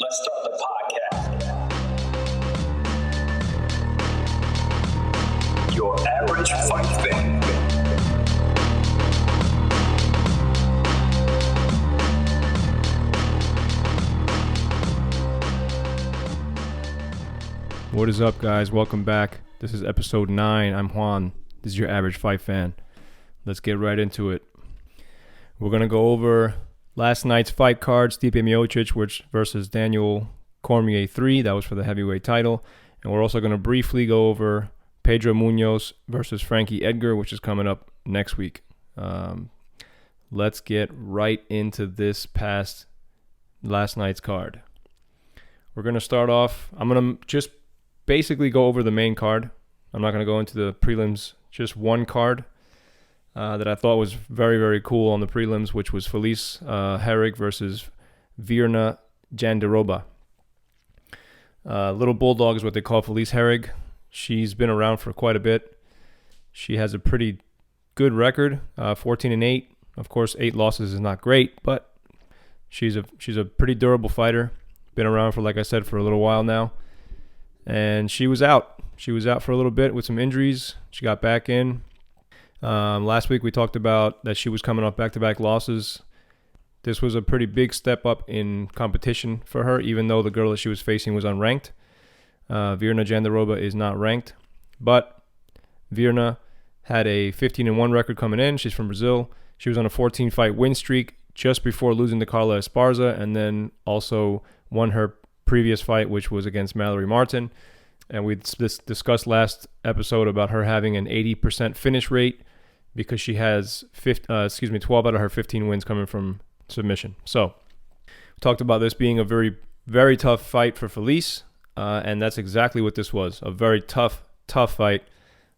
Let's start the podcast. Your average fight fan. What is up, guys? Welcome back. This is episode 9. I'm Juan. This is your average fight fan. Let's get right into it. We're going to go over last night's fight card, Stipe Miocic versus Daniel Cormier 3. That was for the heavyweight title. And we're also going to briefly go over Pedro Munoz versus Frankie Edgar, which is coming up next week. Let's get right into this past last night's card. We're going to start off. I'm going to just basically go over the main card. I'm not going to go into the prelims. Just one card that I thought was very, very cool on the prelims, which was Felice Herrig versus Vera Jandiroba. Little Bulldog is what they call Felice Herrig. She's been around for quite a bit. She has a pretty good record, 14-8. Of course, 8 losses is not great, but she's a pretty durable fighter. Been around for, like I said, for a little while now. And she was out. She was out for a little bit with some injuries. She got back in. Last week we talked about that she was coming off back-to-back losses. This was a pretty big step up in competition for her, even though the girl that she was facing was unranked. Vera Jandiroba is not ranked. But Vera had a 15-1 record coming in. She's from Brazil. She was on a 14-fight win streak just before losing to Carla Esparza, and then also won her previous fight, which was against Mallory Martin. And we discussed last episode about her having an 80% finish rate because she has 12 out of her 15 wins coming from submission. So we talked about this being a very, very tough fight for Felice, and that's exactly what this was. A very tough fight.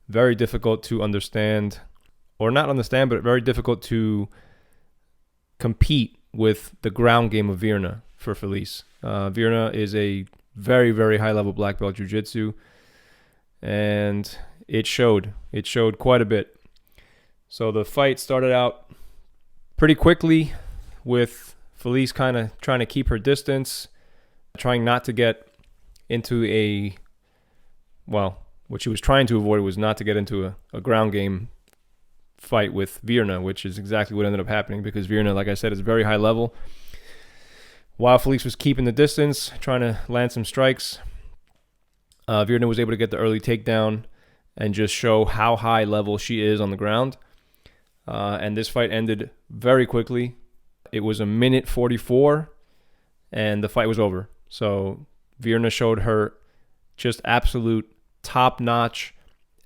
Very difficult to understand, or not understand, but very difficult to compete with the ground game of Vera for Felice. Vera is a very, very high-level black belt jiu-jitsu, and it showed. It showed quite a bit. So the fight started out pretty quickly with Felice kind of trying to keep her distance, trying not to get into what she was trying to avoid was not to get into a ground game fight with Vera, which is exactly what ended up happening because Vera, like I said, is very high level. While Felice was keeping the distance, trying to land some strikes, Vera was able to get the early takedown and just show how high level she is on the ground. And this fight ended very quickly. It was a minute 44, and the fight was over. So Vera showed her just absolute top-notch,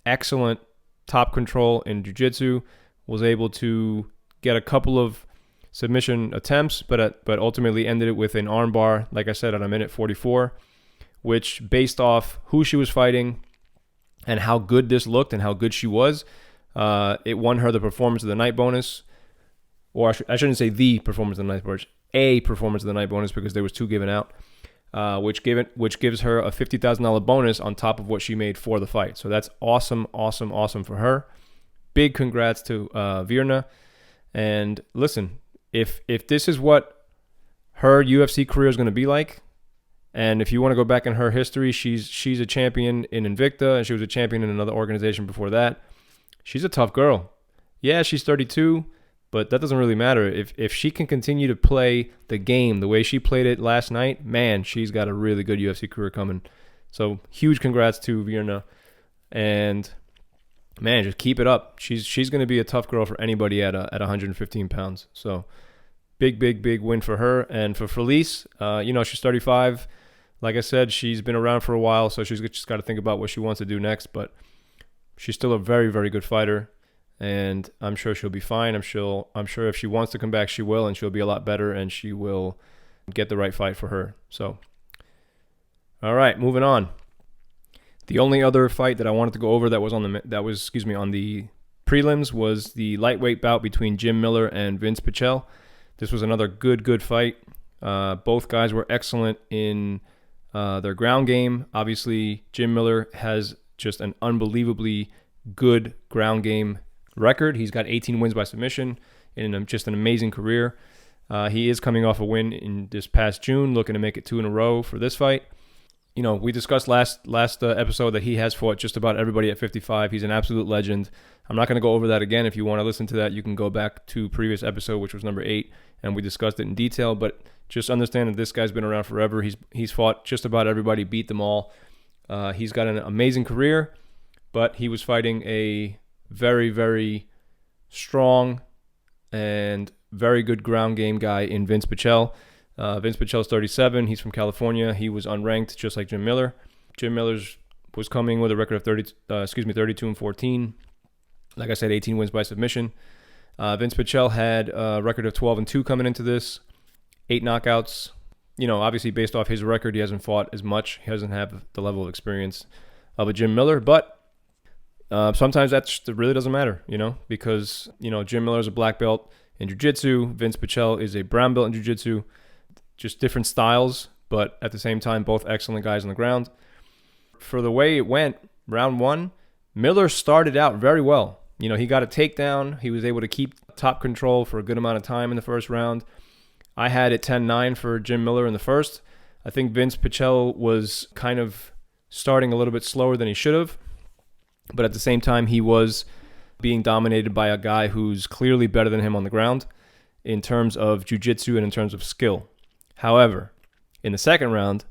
excellent top control in jiu-jitsu, was able to get a couple of submission attempts, but ultimately ended it with an armbar, like I said, at a minute 44, which based off who she was fighting and how good this looked and how good she was, it won her the performance of the night bonus. Or I shouldn't say the performance of the night bonus, a performance of the night bonus because there was 2 given out, which gives her a $50,000 bonus on top of what she made for the fight. So that's awesome for her. Big congrats to Vera. And listen, if this is what her UFC career is going to be like, and if you want to go back in her history, she's a champion in Invicta, and she was a champion in another organization before that. She's a tough girl. Yeah, she's 32, but that doesn't really matter. If she can continue to play the game the way she played it last night, man, she's got a really good UFC career coming. So huge congrats to Vera, and man, just keep it up. She's going to be a tough girl for anybody at 115 pounds. So big win for her. And for Felice, she's 35. Like I said, she's been around for a while, so she's just got to think about what she wants to do next. But she's still a very, very good fighter, and I'm sure she'll be fine. I'm sure if she wants to come back, she will, and she'll be a lot better, and she will get the right fight for her. So, all right, moving on. The only other fight that I wanted to go over that was on the prelims was the lightweight bout between Jim Miller and Vince Pichel. This was another good fight. Both guys were excellent in their ground game. Obviously, Jim Miller has just an unbelievably good ground game record. He's got 18 wins by submission in just an amazing career. He is coming off a win in this past June, looking to make it 2 in a row for this fight. We discussed last episode that he has fought just about everybody at 55. He's an absolute legend. I'm not going to go over that again. If you want to listen to that, you can go back to previous episode, which was number 8, and we discussed it in detail. But just understand that this guy's been around forever. He's fought just about everybody, beat them all. He's got an amazing career, but he was fighting a very, very strong and very good ground game guy in Vince Pichel. Vince Pichel's 37. He's from California. He was unranked, just like Jim Miller. Jim Miller's was coming with a record of 32-14. Like I said, 18 wins by submission. Vince Pichel had a record of 12-2 coming into this, 8 knockouts. Obviously based off his record, he hasn't fought as much. He doesn't have the level of experience of a Jim Miller, but sometimes that really doesn't matter, because Jim Miller is a black belt in jiu-jitsu. Vince Pichel is a brown belt in jiu-jitsu. Just different styles, but at the same time, both excellent guys on the ground. For the way it went, round 1, Miller started out very well. He got a takedown. He was able to keep top control for a good amount of time in the first round. I had it 10-9 for Jim Miller in the first. I think Vince Pichel was kind of starting a little bit slower than he should have, but at the same time, he was being dominated by a guy who's clearly better than him on the ground in terms of jiu-jitsu and in terms of skill. However, in the second round,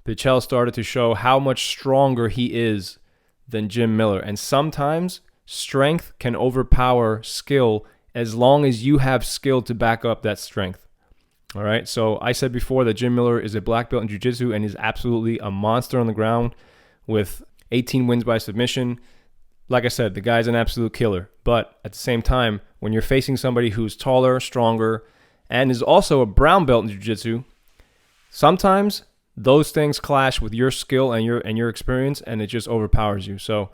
Pichel started to show how much stronger he is than Jim Miller. And sometimes strength can overpower skill as long as you have skill to back up that strength. All right, so I said before that Jim Miller is a black belt in jiu-jitsu and is absolutely a monster on the ground with 18 wins by submission. Like I said, the guy's an absolute killer. But at the same time, when you're facing somebody who's taller, stronger, and is also a brown belt in jiu-jitsu, sometimes those things clash with your skill and your experience, and it just overpowers you. So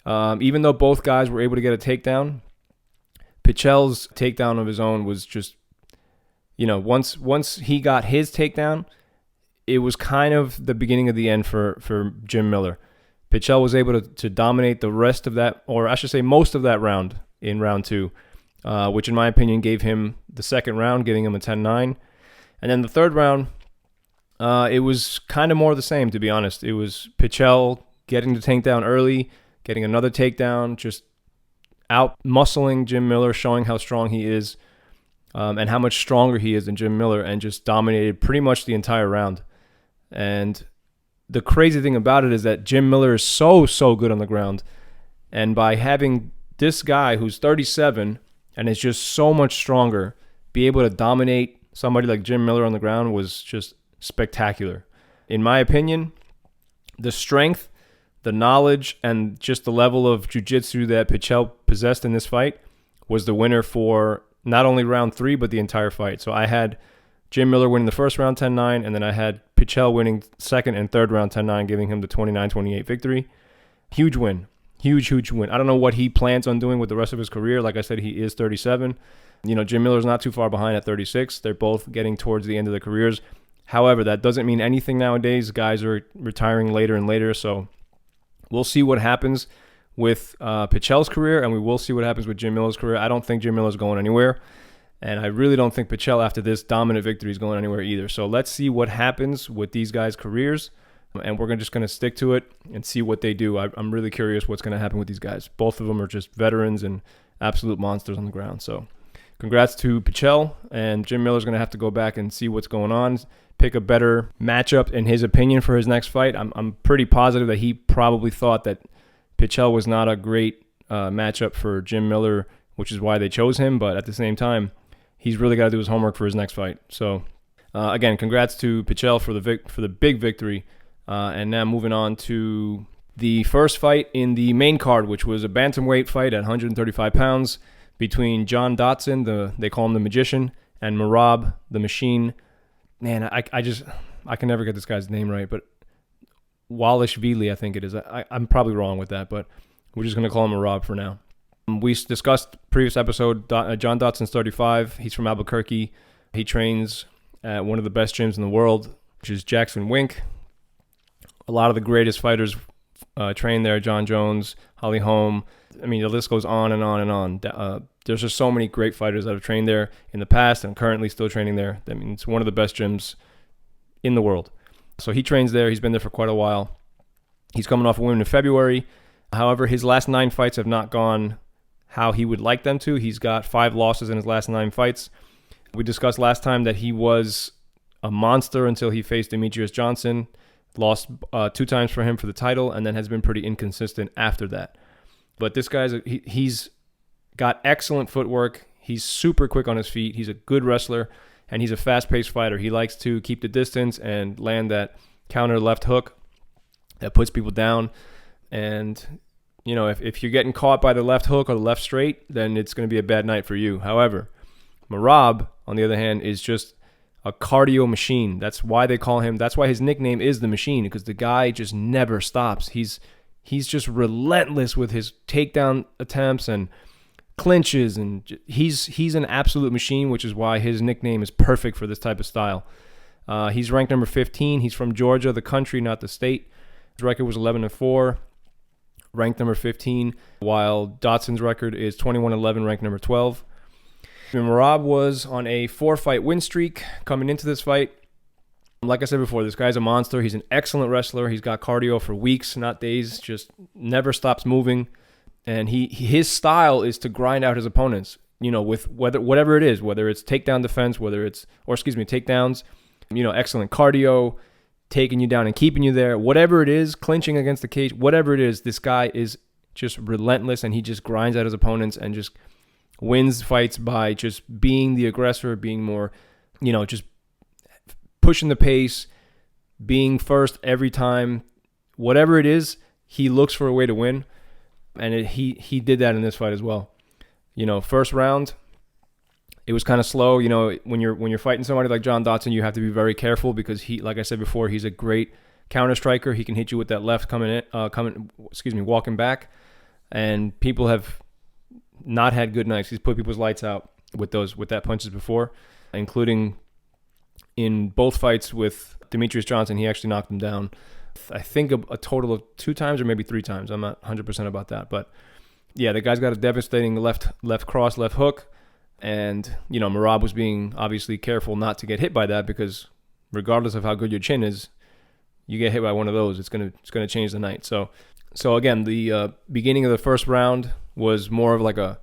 even though both guys were able to get a takedown, Pichel's takedown of his own was just, once he got his takedown, it was kind of the beginning of the end for Jim Miller. Pichel was able to dominate the rest of that, or I should say most of that round in round 2, which in my opinion gave him the second round, giving him a 10-9. And then the third round, it was kind of more of the same, to be honest. It was Pichel getting the takedown early, getting another takedown, just out-muscling Jim Miller, showing how strong he is and how much stronger he is than Jim Miller, and just dominated pretty much the entire round. And the crazy thing about it is that Jim Miller is so good on the ground. And by having this guy who's 37 and is just so much stronger be able to dominate somebody like Jim Miller on the ground was just spectacular. In my opinion, the strength, the knowledge, and just the level of jiu-jitsu that Pichel possessed in this fight was the winner for not only round 3, but the entire fight. So I had Jim Miller winning the first round 10-9, and then I had Pichel winning second and third round 10-9, giving him the 29-28 victory. Huge win. Huge win. I don't know what he plans on doing with the rest of his career. Like I said, he is 37. Jim Miller's not too far behind at 36. They're both getting towards the end of their careers. However, that doesn't mean anything nowadays. Guys are retiring later and later, so we'll see what happens with Pichel's career, and we will see what happens with Jim Miller's career. I don't think Jim Miller's going anywhere, and I really don't think Pichel, after this dominant victory, is going anywhere either. So let's see what happens with these guys' careers, and we're just going to stick to it and see what they do. I'm really curious what's going to happen with these guys. Both of them are just veterans and absolute monsters on the ground. So congrats to Pichel, and Jim Miller's going to have to go back and see what's going on, pick a better matchup in his opinion for his next fight. I'm pretty positive that he probably thought that Pichel was not a great matchup for Jim Miller, which is why they chose him. But at the same time, he's really got to do his homework for his next fight. So again, congrats to Pichel for the big victory. And now moving on to the first fight in the main card, which was a bantamweight fight at 135 pounds between John Dotson, they call him the Magician, and Merab, the Machine. Man, I can never get this guy's name right, but Walishvili, I think it is. I'm probably wrong with that, but we're just going to call him Merab for now. We discussed previous episode, John Dotson's 35. He's from Albuquerque. He trains at one of the best gyms in the world, which is Jackson Wink. A lot of the greatest fighters train there. John Jones, Holly Holm, I mean, the list goes on and on and on. There's just so many great fighters that have trained there in the past and currently still training there. I mean, it's one of the best gyms in the world. So he trains there. He's been there for quite a while. He's coming off a win in February. However, his last 9 fights have not gone how he would like them to. He's got 5 losses in his last 9 fights. We discussed last time that he was a monster until he faced Demetrius Johnson. Lost 2 times for him for the title, and then has been pretty inconsistent after that. But this guy's he's got excellent footwork. He's super quick on his feet. He's a good wrestler, and he's a fast-paced fighter. He likes to keep the distance and land that counter left hook that puts people down. And, you know, if you're getting caught by the left hook or the left straight, then it's going to be a bad night for you. However, Merab, on the other hand, is just a cardio machine. That's why they call him, that's why his nickname is the Machine, because the guy just never stops. He's just relentless with his takedown attempts and clinches, and he's an absolute machine, which is why his nickname is perfect for this type of style. He's ranked number 15. He's from Georgia, the country, not the state. His record was 11-4, ranked number 15, while Dotson's record is 21-11, ranked number 12. Merab was on a 4-fight win streak coming into this fight. Like I said before, this guy's a monster. He's an excellent wrestler. He's got cardio for weeks, not days, just never stops moving. And his style is to grind out his opponents, you know, with whatever it is, whether it's takedown defense, takedowns, you know, excellent cardio, taking you down and keeping you there, whatever it is, clinching against the cage, whatever it is, this guy is just relentless, and he just grinds out his opponents and just wins fights by just being the aggressor, being more, you know, just pushing the pace, being first every time. Whatever it is, he looks for a way to win, and he did that in this fight as well. You know, first round, it was kind of slow. You know, when you're fighting somebody like John Dodson, you have to be very careful because he, like I said before, he's a great counter striker. He can hit you with that left walking back, and people have not had good nights. He's put people's lights out with that punches before, including in both fights with Demetrius Johnson. He actually knocked him down, I think, a total of 2 times or maybe 3 times. I'm not 100% about that, but yeah, the guy's got a devastating left cross, left hook, and you know, Merab was being obviously careful not to get hit by that, because regardless of how good your chin is, you get hit by one of those, it's gonna change the night. So again, the beginning of the first round was more of like a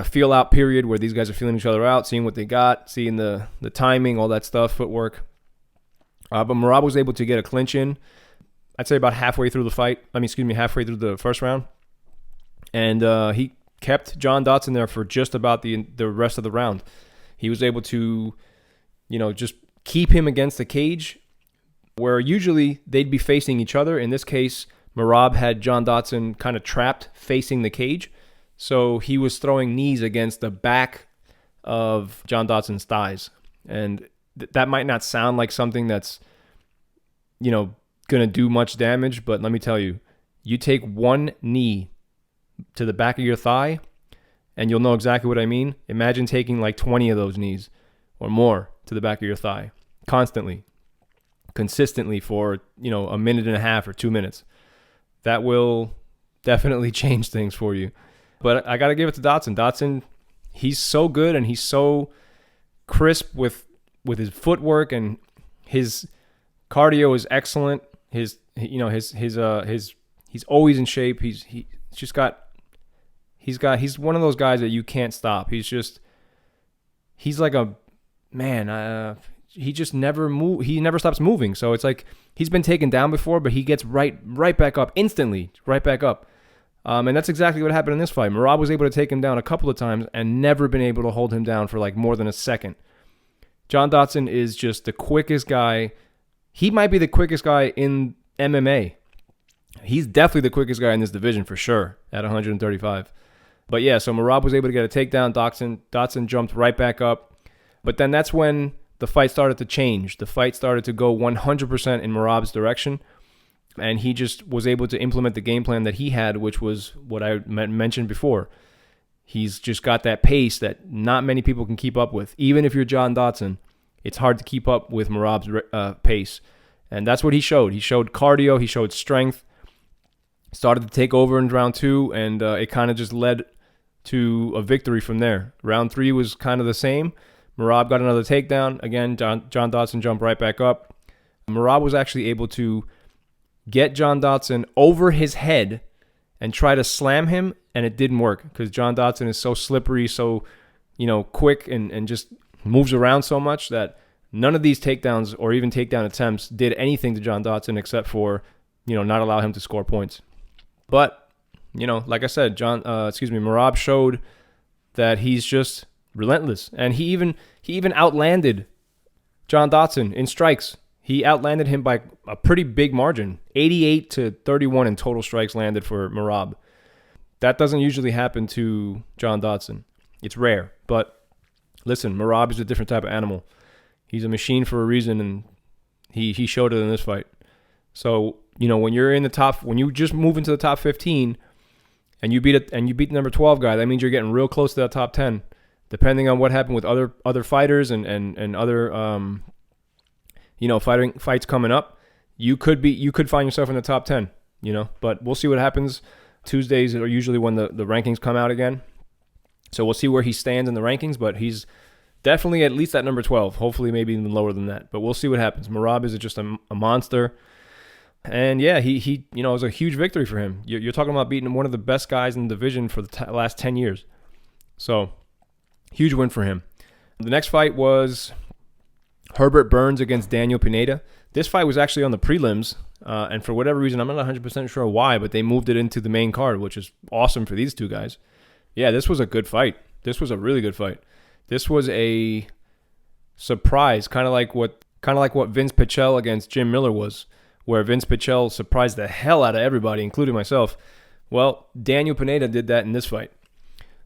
feel out period where these guys are feeling each other out, seeing what they got, seeing the timing, all that stuff, footwork. But Merab was able to get a clinch in, I'd say about halfway through halfway through the first round. And he kept John Dodson there for just about the rest of the round. He was able to, you know, just keep him against the cage, where usually they'd be facing each other. In this case, Merab had John Dodson kind of trapped facing the cage. So he was throwing knees against the back of John Dodson's thighs. And that might not sound like something that's, you know, going to do much damage, but let me tell you, you take one knee to the back of your thigh, and you'll know exactly what I mean. Imagine taking like 20 of those knees or more to the back of your thigh consistently for, you know, a minute and a half or 2 minutes. That will definitely change things for you. But I got to give it to Dodson. Dodson, he's so good, and he's so crisp with his footwork, and his cardio is excellent. He's always in shape. He's one of those guys that you can't stop. He's like a man. He just never stops moving. So it's like he's been taken down before, but he gets right back up instantly, right back up. And that's exactly what happened in this fight. Merab was able to take him down a couple of times and never been able to hold him down for like more than a second. John Dodson is just the quickest guy. He might be the quickest guy in MMA. He's definitely the quickest guy in this division for sure at 135. But yeah, so Merab was able to get a takedown. Dodson jumped right back up. But then that's when the fight started to change. The fight started to go 100% in Merab's direction. And he just was able to implement the game plan that he had, which was what I mentioned before. He's just got that pace that not many people can keep up with. Even if you're John Dodson, it's hard to keep up with Merab's pace. And that's what he showed. He showed cardio. He showed strength. started to take over in round 2, and it kind of just led to a victory from there. Round 3 was kind of the same. Merab got another takedown. Again, John Dodson jumped right back up. Merab was actually able to get John Dodson over his head and try to slam him, and it didn't work because John Dodson is so slippery, so quick, and just moves around so much that none of these takedowns or even takedown attempts did anything to John Dodson except for not allow him to score points. But like I said, Merab showed that he's just relentless, and he even outlanded John Dodson in strikes. He outlanded him by a pretty big margin, 88-31 in total strikes landed for Merab. That doesn't usually happen to John Dodson. It's rare, but listen, Merab is a different type of animal. He's a machine for a reason, and he showed it in this fight. So when you're in the top, when you just move into the top 15, and you beat the number 12 guy, that means you're getting real close to that top 10. Depending on what happened with other fighters and other fights coming up, you could find yourself in the top 10. But we'll see what happens. Tuesdays are usually when the rankings come out again, so we'll see where he stands in the rankings. But he's definitely at least at number 12. Hopefully, maybe even lower than that. But we'll see what happens. Merab is just a monster. And yeah, he it was a huge victory for him. You're talking about beating one of the best guys in the division for the last 10 years. So, huge win for him. The next fight was Herbert Burns against Daniel Pineda. This fight was actually on the prelims, and for whatever reason, I'm not 100% sure why, but they moved it into the main card, which is awesome for these two guys. Yeah, this was a good fight. This was a really good fight. This was a surprise, kind of like what Vince Pichel against Jim Miller was, where Vince Pichel surprised the hell out of everybody, including myself. Well, Daniel Pineda did that in this fight.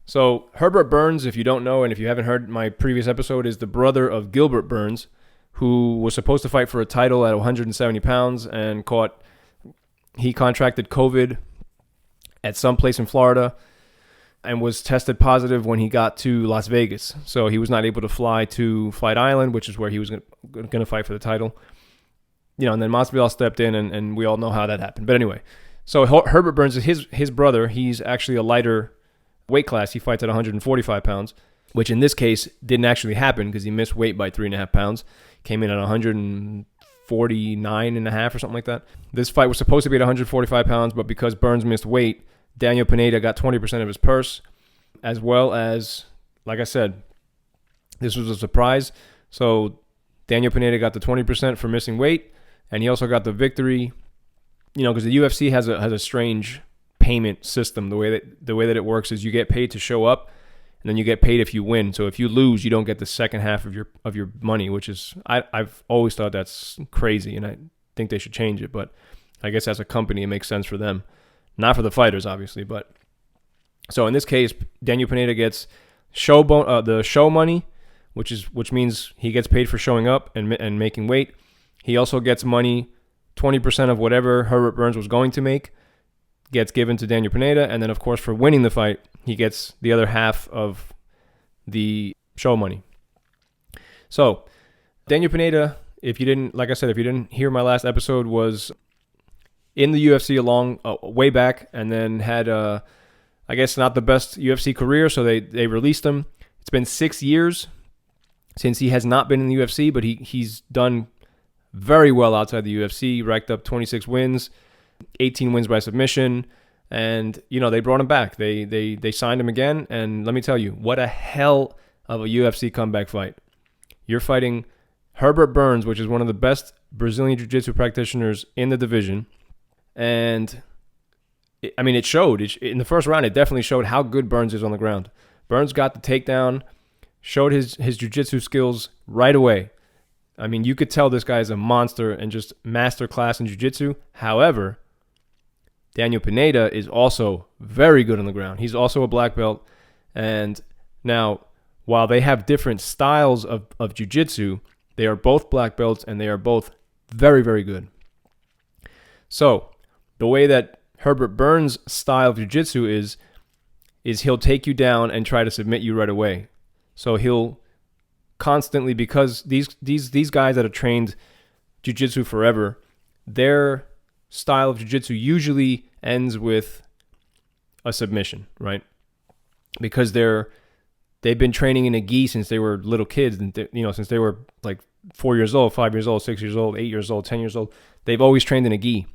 So Herbert Burns, if you don't know, and if you haven't heard my previous episode, is the brother of Gilbert Burns, who was supposed to fight for a title at 170 pounds and he contracted COVID at some place in Florida and was tested positive when he got to Las Vegas. So he was not able to fly to Fight Island, which is where he was going to fight for the title. And then Masvidal stepped in, and we all know how that happened. But anyway, so Herbert Burns is his brother. He's actually a lighter weight class. He fights at 145 pounds, which in this case didn't actually happen because he missed weight by 3.5 pounds. Came in at 149.5 or something like that. This fight was supposed to be at 145 pounds, but because Burns missed weight, Daniel Pineda got 20% of his purse, as well as, like I said, this was a surprise. So Daniel Pineda got the 20% for missing weight, and he also got the victory, because the UFC has a strange payment system. The way that it works is you get paid to show up, and then you get paid if you win. So if you lose, you don't get the second half of your money, which is I've always thought that's crazy, and I think they should change it. But I guess as a company, it makes sense for them, not for the fighters, obviously. But so in this case, Daniel Pineda gets the show money, which means he gets paid for showing up and making weight. He also gets money, 20% of whatever Herbert Burns was going to make gets given to Daniel Pineda, and then of course for winning the fight, he gets the other half of the show money. So Daniel Pineda, if you didn't hear my last episode, was in the UFC way back, and then had I guess not the best UFC career, so they released him. It's been 6 years since he has not been in the UFC, but he's done very well outside the UFC, racked up 26 wins, 18 wins by submission, and they brought him back. They signed him again, and let me tell you, what a hell of a UFC comeback fight. You're fighting Herbert Burns, which is one of the best Brazilian Jiu-Jitsu practitioners in the division, and it showed. In the first round, it definitely showed how good Burns is on the ground. Burns got the takedown, showed his Jiu-Jitsu skills right away. You could tell this guy is a monster and just master class in Jiu-Jitsu. However, Daniel Pineda is also very good on the ground. He's also a black belt. And now, while they have different styles of Jiu-Jitsu, they are both black belts, and they are both very, very good. So, the way that Herbert Burns' style of Jiu-Jitsu is he'll take you down and try to submit you right away. So he'll constantly, because these guys that have trained Jiu-Jitsu forever, their style of Jiu-Jitsu usually ends with a submission, right? Because they've been training in a gi since they were little kids, and since they were like 4 years old, 5 years old, 6 years old, 8 years old, 10 years old. They've always trained in a gi.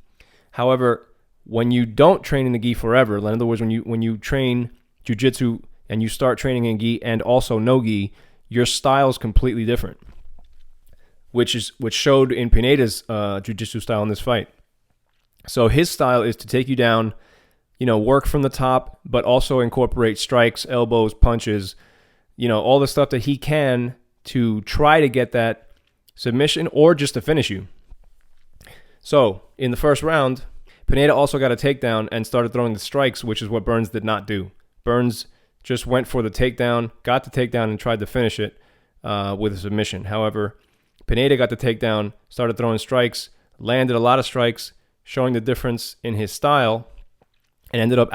However, when you don't train in the gi forever, in other words, when you train jiu-jitsu and you start training in gi and also no gi, your style is completely different, which showed in Pineda's jiu-jitsu style in this fight. So his style is to take you down, work from the top, but also incorporate strikes, elbows, punches, all the stuff that he can to try to get that submission or just to finish you. So in the first round, Pineda also got a takedown and started throwing the strikes, which is what Burns did not do. Burns just went for the takedown, got the takedown, and tried to finish it with a submission. However, Pineda got the takedown, started throwing strikes, landed a lot of strikes, showing the difference in his style, and ended up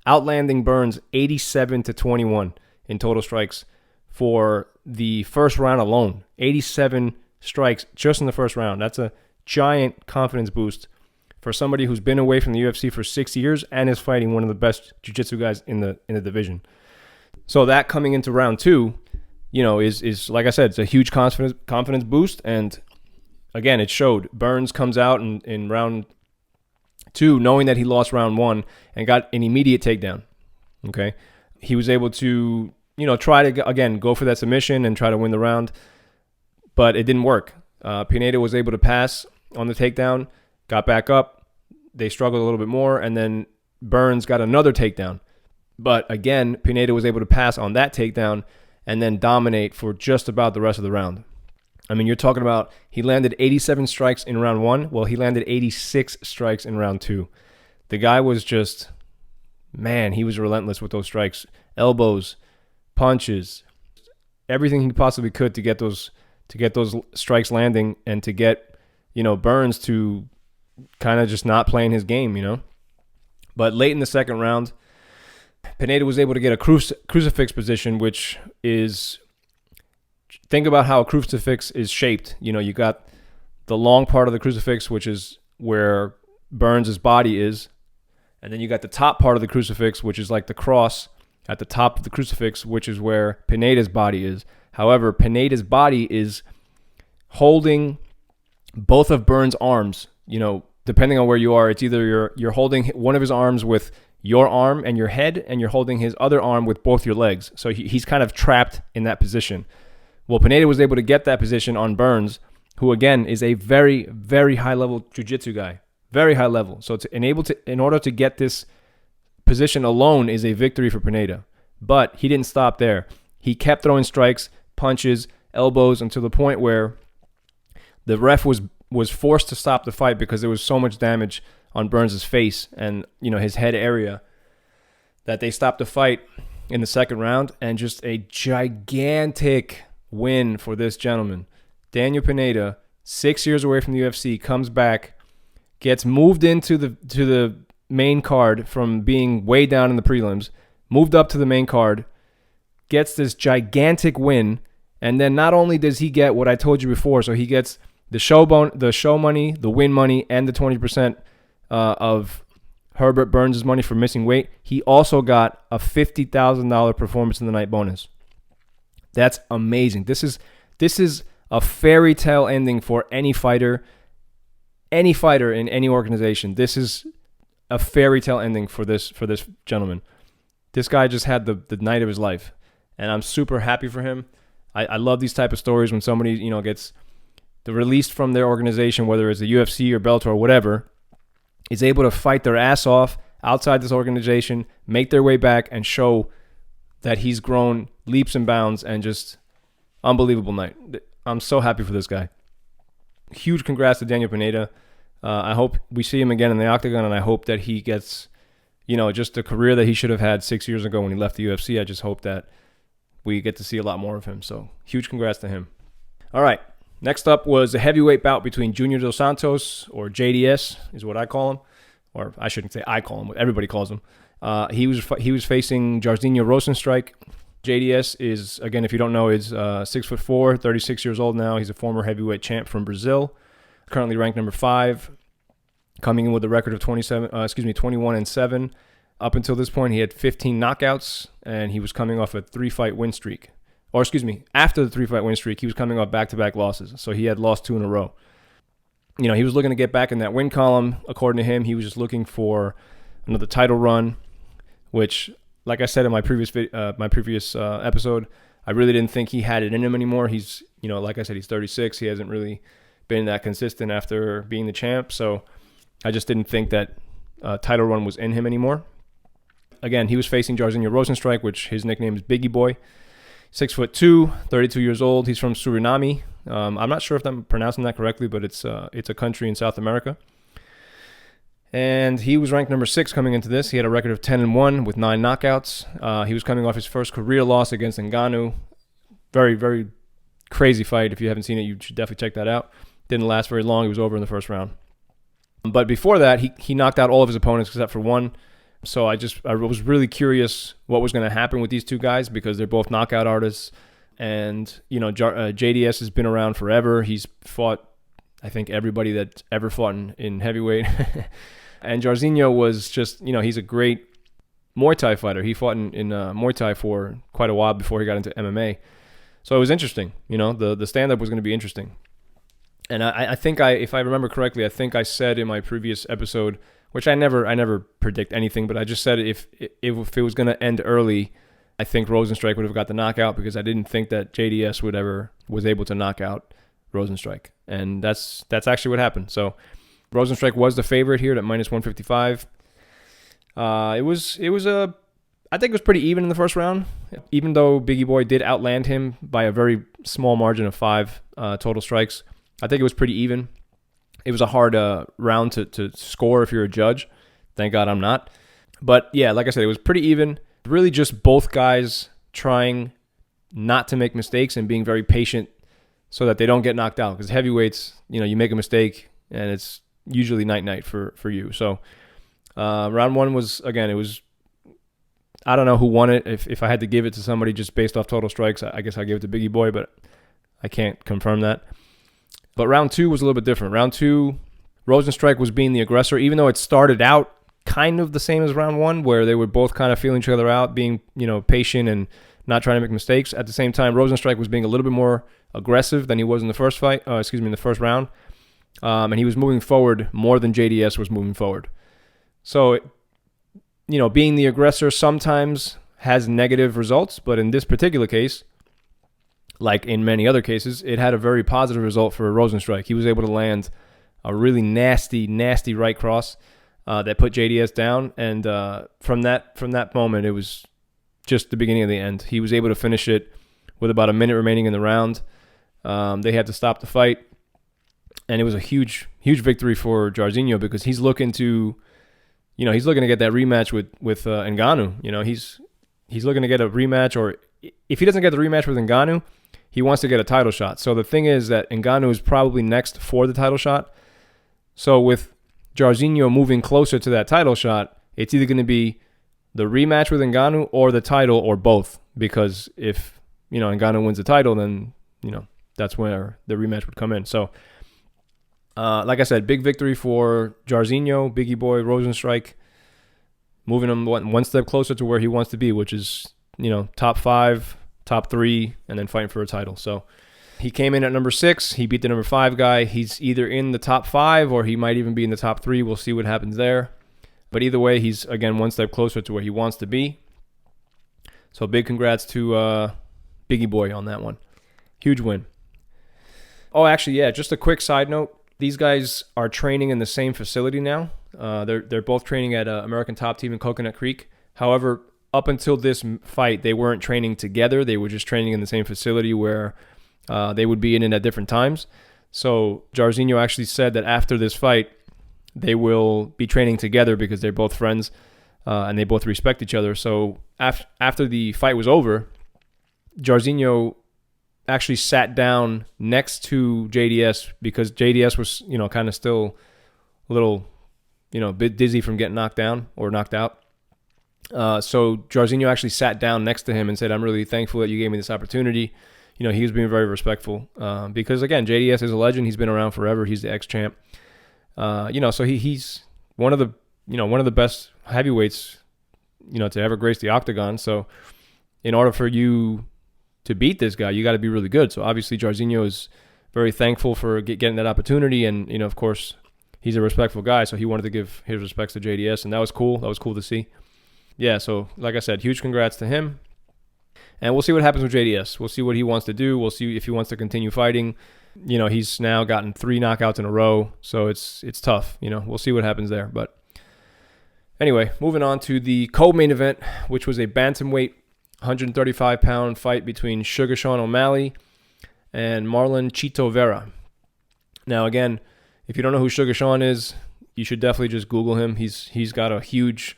outlanding Burns 87-21 in total strikes for the first round alone. 87 strikes just in the first round. That's a giant confidence boost for somebody who's been away from the UFC for 6 years and is fighting one of the best jiu-jitsu guys in the division. So that coming into round two, is like I said, it's a huge confidence boost. And again, it showed. Burns comes out in round two knowing that he lost round one and got an immediate takedown. Okay, he was able to try to again go for that submission and try to win the round, but it didn't work. Pineda was able to pass on the takedown, got back up. They struggled a little bit more, and then Burns got another takedown. But again, Pineda was able to pass on that takedown and then dominate for just about the rest of the round. I mean, you're talking about he landed 87 strikes in round one. Well, he landed 86 strikes in round two. The guy was just, man, he was relentless with those strikes. Elbows, punches, everything he possibly could to get those strikes landing and to get, Burns to kind of just not playing his game, But late in the second round, Pineda was able to get a crucifix position, which is, think about how a crucifix is shaped. You got the long part of the crucifix, which is where Burns' body is. And then you got the top part of the crucifix, which is like the cross at the top of the crucifix, which is where Pineda's body is. However, Pineda's body is holding both of Burns' arms. Depending on where you are, it's either you're holding one of his arms with your arm and your head, and you're holding his other arm with both your legs. So he's kind of trapped in that position. Well, Pineda was able to get that position on Burns, who again is a very, very high-level jiu-jitsu guy. Very high level. So in order to get this position alone is a victory for Pineda. But he didn't stop there. He kept throwing strikes, punches, elbows until the point where the ref was forced to stop the fight because there was so much damage on Burns' face and his head area that they stopped the fight in the second round. And just a gigantic win for this gentleman. Daniel Pineda, 6 years away from the UFC, comes back, gets moved into the main card from being way down in the prelims, moved up to the main card, gets this gigantic win, and then not only does he get what I told you before, so he gets the show money, the win money, and the 20% of Herbert Burns' money for missing weight, he also got a $50,000 performance in the night bonus. That's amazing. This is a fairy tale ending for any fighter in any organization. This is a fairy tale ending for this gentleman. This guy just had the night of his life, and I'm super happy for him. I love these type of stories when somebody gets released from their organization, whether it's the UFC or Bellator or whatever, is able to fight their ass off outside this organization, make their way back, and show that he's grown leaps and bounds, and just unbelievable night. I'm so happy for this guy. Huge congrats to Daniel Pineda. I hope we see him again in the octagon, and I hope that he gets, just the career that he should have had 6 years ago when he left the UFC. I just hope that we get to see a lot more of him. So huge congrats to him. All right. Next up was a heavyweight bout between Junior Dos Santos, or JDS is what I call him. Or I shouldn't say I call him, what everybody calls him. He was facing Jairzinho Rozenstruik. JDS is, again, if you don't know, is 6'4", 36 years old now. He's a former heavyweight champ from Brazil, currently ranked number 5. coming in with a record of 21-7. Up until this point, he had 15 knockouts, and he was coming off a 3-fight win streak. After the 3-fight win streak, he was coming off back-to-back losses. So he had lost 2 in a row. He was looking to get back in that win column. According to him, he was just looking for another title run, which, like I said in my previous episode, I really didn't think he had it in him anymore. He's, like I said, he's 36. He hasn't really been that consistent after being the champ. So I just didn't think that title run was in him anymore. Again, he was facing Jairzinho Rozenstruik, which his nickname is Biggie Boy. 6'2", 32 years old. He's from Suriname. I'm not sure if I'm pronouncing that correctly, but it's a country in South America. And he was ranked number 6 coming into this. He had a record of 10-1 with 9 knockouts. He was coming off his first career loss against Ngannou. Very, very crazy fight. If you haven't seen it, you should definitely check that out. Didn't last very long. He was over in the first round. But before that, he knocked out all of his opponents except for one. So I was really curious what was going to happen with these two guys because they're both knockout artists. And, JDS has been around forever. He's fought, I think, everybody that's ever fought in heavyweight. And Jairzinho was just, he's a great Muay Thai fighter. He fought in Muay Thai for quite a while before he got into MMA. So it was interesting. The stand-up was going to be interesting. And I think if I remember correctly, I think I said in my previous episode, which I never predict anything, but I just said if it was going to end early, I think Rozenstruik would have got the knockout because I didn't think that JDS was able to knock out Rozenstruik. And that's actually what happened. So Rozenstruik was the favorite here at -155. I think it was pretty even in the first round, even though Biggie Boy did outland him by a very small margin of 5 total strikes. I think it was pretty even. It was a hard round to score if you're a judge. Thank God I'm not. But yeah, like I said, it was pretty even. Really just both guys trying not to make mistakes and being very patient so that they don't get knocked out. Because heavyweights, you make a mistake and it's usually night-night for you. So round 1 was, again, I don't know who won it. If I had to give it to somebody just based off total strikes, I guess I'd give it to Biggie Boy, but I can't confirm that. But round 2 was a little bit different. Round 2, Rozenstruik was being the aggressor, even though it started out kind of the same as round 1, where they were both kind of feeling each other out, being patient and not trying to make mistakes. At the same time, Rozenstruik was being a little bit more aggressive than he was in the first fight. In the first round, and he was moving forward more than JDS was moving forward. So, being the aggressor sometimes has negative results, but in this particular case, like in many other cases, it had a very positive result for Rozenstruik. He was able to land a really nasty, nasty right cross that put JDS down. And from that moment, it was just the beginning of the end. He was able to finish it with about a minute remaining in the round. They had to stop the fight. And it was a huge, huge victory for Jairzinho because he's looking to get that rematch with Ngannou. He's looking to get a rematch, or if he doesn't get the rematch with Ngannou, he wants to get a title shot. So the thing is that Ngannou is probably next for the title shot. So with Jairzinho moving closer to that title shot, it's either going to be the rematch with Ngannou or the title or both. Because if, Ngannou wins the title, then, that's where the rematch would come in. So, like I said, big victory for Jairzinho, Biggie Boy, Rozenstruik, moving him one step closer to where he wants to be, which is, top 5, top 3, and then fighting for a title. So he came in at number 6. He beat the number 5 guy. He's either in the top 5 or he might even be in the top 3. We'll see what happens there. But either way, he's, again, one step closer to where he wants to be. So big congrats to Biggie Boy on that one. Huge win. Oh, actually, yeah, just a quick side note. These guys are training in the same facility now. They're both training at American Top Team in Coconut Creek. However, up until this fight, they weren't training together. They were just training in the same facility where they would be in at different times. So Jairzinho actually said that after this fight, they will be training together because they're both friends and they both respect each other. So after the fight was over, Jairzinho actually sat down next to JDS because JDS was, kind of still a little, bit dizzy from getting knocked down or knocked out. So Jairzinho actually sat down next to him and said, "I'm really thankful that you gave me this opportunity." He was being very respectful because, again, JDS is a legend. He's been around forever. He's the ex-champ. So he's one of the best heavyweights, to ever grace the octagon. So in order for you to beat this guy, you got to be really good. So obviously Jairzinho is very thankful for getting that opportunity, and of course he's a respectful guy, so he wanted to give his respects to JDS, and that was cool. That was cool to see. Yeah, so like I said, huge congrats to him. And we'll see what happens with JDS. We'll see what he wants to do. We'll see if he wants to continue fighting. He's now gotten 3 knockouts in a row, so it's tough. We'll see what happens there. But anyway, moving on to the co-main event, which was a bantamweight 135-pound fight between Suga Sean O'Malley and Marlon Chito Vera. Now, again, if you don't know who Suga Sean is, you should definitely just Google him. He's got a huge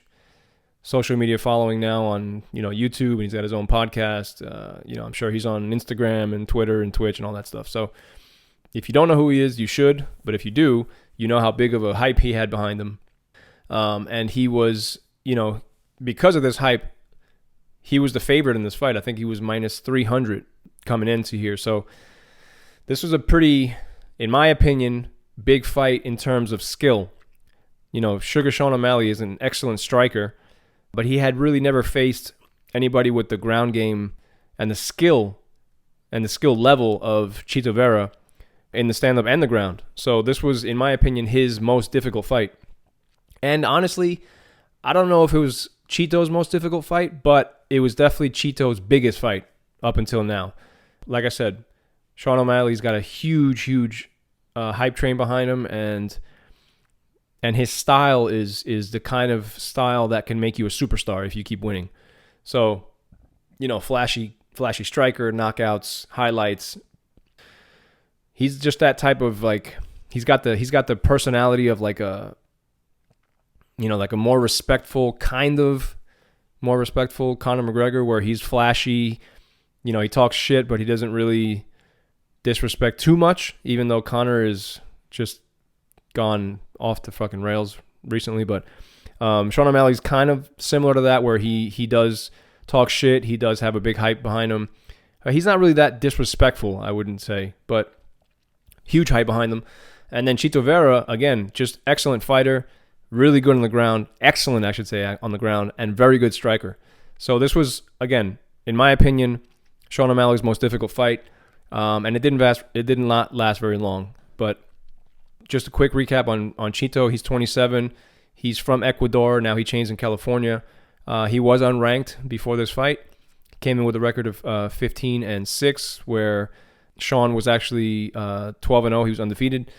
social media following now on YouTube, and he's got his own podcast. I'm sure he's on Instagram and Twitter and Twitch and all that stuff. So if you don't know who he is, you should. But if you do, you know how big of a hype he had behind him. And he was, because of this hype, he was the favorite in this fight. I think he was minus 300 coming into here. So this was a pretty, in my opinion, big fight in terms of skill. Suga Sean O'Malley is an excellent striker, but he had really never faced anybody with the ground game and the skill level of Chito Vera in the stand-up and the ground. So this was, in my opinion, his most difficult fight. And honestly, I don't know if it was Chito's most difficult fight, but it was definitely Chito's biggest fight up until now. Like I said, Sean O'Malley's got a huge hype train behind him, and his style is the kind of style that can make you a superstar if you keep winning. So, flashy striker, knockouts, highlights. He's just that type of, like, he's got the personality of like a more respectful Conor McGregor, where he's flashy. He talks shit, but he doesn't really disrespect too much, even though Conor is just gone off the fucking rails recently. But Sean O'Malley's kind of similar to that, where he does talk shit. He does have a big hype behind him. He's not really that disrespectful, I wouldn't say, but huge hype behind him. And then Chito Vera, again, just excellent fighter, really good on the ground, excellent, I should say, on the ground, and very good striker. So this was, again, in my opinion, Sean O'Malley's most difficult fight, and it didn't last very long. But just a quick recap on Chito. He's 27. He's from Ecuador. Now he trains in California. He was unranked before this fight. Came in with a record of 15-6, where Sean was actually 12-0. He was undefeated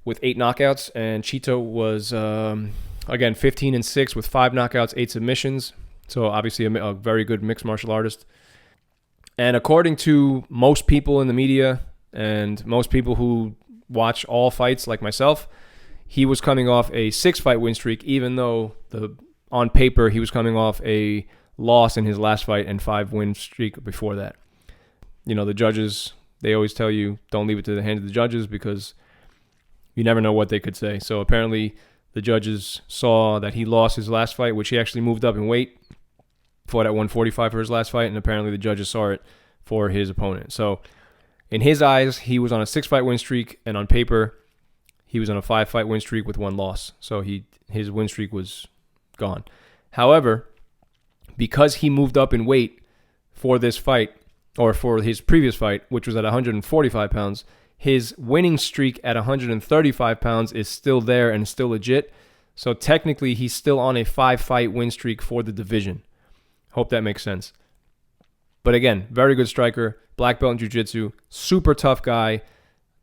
with 8 knockouts, and Chito was again 15-6 with 5 knockouts, 8 submissions. So obviously a very good mixed martial artist. And according to most people in the media and most people who watch all fights like myself, he was coming off a 6-fight win streak, even though on paper he was coming off a loss in his last fight and 5-win streak before that. The judges, they always tell you don't leave it to the hand of the judges, because you never know what they could say. So apparently the judges saw that he lost his last fight, which he actually moved up in weight, fought at 145 for his last fight, and apparently the judges saw it for his opponent. So in his eyes, he was on a 6-fight win streak, and on paper, he was on a 5-fight win streak with 1 loss. So his win streak was gone. However, because he moved up in weight for this fight, or for his previous fight, which was at 145 pounds, his winning streak at 135 pounds is still there and still legit. So technically, he's still on a 5-fight win streak for the division. Hope that makes sense. But again, very good striker, black belt in jiu-jitsu, super tough guy,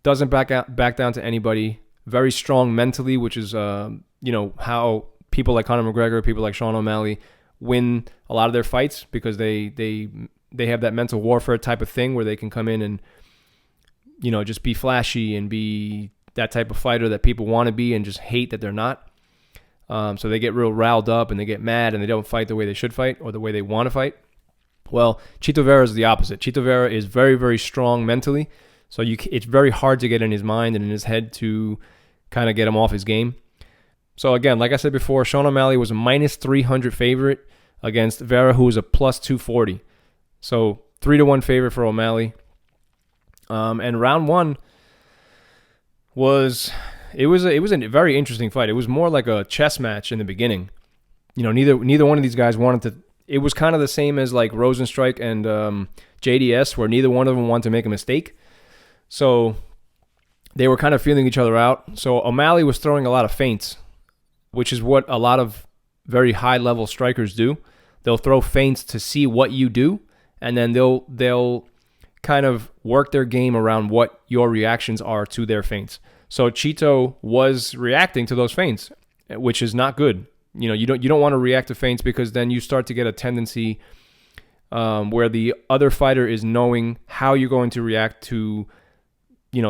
doesn't back down to anybody, very strong mentally, which is how people like Conor McGregor, people like Sean O'Malley win a lot of their fights, because they have that mental warfare type of thing where they can come in and just be flashy and be that type of fighter that people want to be and just hate that they're not. So they get real riled up and they get mad and they don't fight the way they should fight or the way they want to fight. Well, Chito Vera is the opposite. Chito Vera is very, very strong mentally. So it's very hard to get in his mind and in his head to kind of get him off his game. So again, like I said before, Sean O'Malley was a minus 300 favorite against Vera, who was a plus 240. So 3-1 favorite for O'Malley. And round 1 was it was a very interesting fight. It was more like a chess match in the beginning. Neither one of these guys wanted to. It was kind of the same as like Rozenstruik and JDS, where neither one of them wanted to make a mistake. So they were kind of feeling each other out. So O'Malley was throwing a lot of feints, which is what a lot of very high-level strikers do. They'll throw feints to see what you do, and then they'll kind of work their game around what your reactions are to their feints. So Chito was reacting to those feints, which is not good. You don't want to react to feints, because then you start to get a tendency where the other fighter is knowing how you're going to react to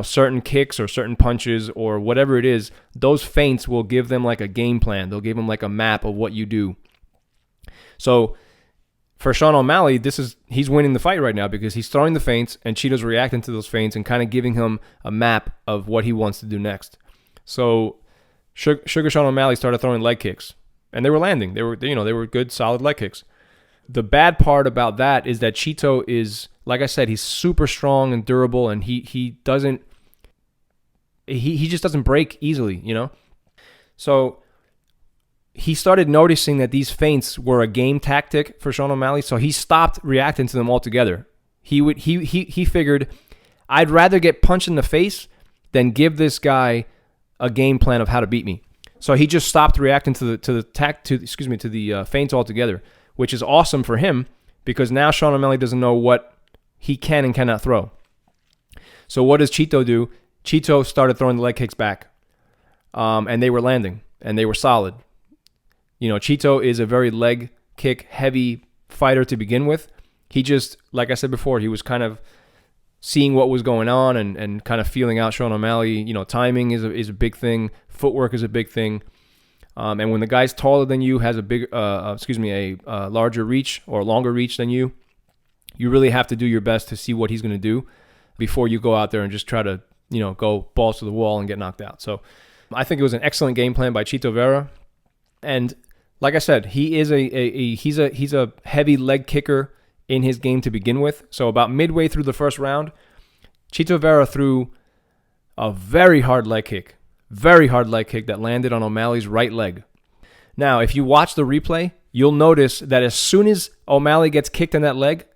certain kicks or certain punches or whatever it is. Those feints will give them like a game plan. They'll give them like a map of what you do. So for Sean O'Malley, he's winning the fight right now because he's throwing the feints and Chito's reacting to those feints and kind of giving him a map of what he wants to do next. So Sugar Sean O'Malley started throwing leg kicks, and they were landing. They were good, solid leg kicks. The bad part about that is that Chito is, like I said, he's super strong and durable, and he just doesn't break easily, So he started noticing that these feints were a game tactic for Sean O'Malley, so he stopped reacting to them altogether. He figured, I'd rather get punched in the face than give this guy a game plan of how to beat me. So he just stopped reacting to the feints altogether, which is awesome for him because now Sean O'Malley doesn't know what he can and cannot throw. So what does Chito do? Chito started throwing the leg kicks back, and they were landing, and they were solid. Chito is a very leg kick heavy fighter to begin with. He just, like I said before, he was kind of seeing what was going on and kind of feeling out Sean O'Malley. Timing is a big thing. Footwork is a big thing. And when the guy's taller than you, has a larger reach or longer reach than you, you really have to do your best to see what he's going to do before you go out there and just try to, go balls to the wall and get knocked out. So I think it was an excellent game plan by Chito Vera. And like I said, he is he's a heavy leg kicker in his game to begin with. So about midway through the first round, Chito Vera threw a very hard leg kick that landed on O'Malley's right leg. Now, if you watch the replay, you'll notice that as soon as O'Malley gets kicked in that leg,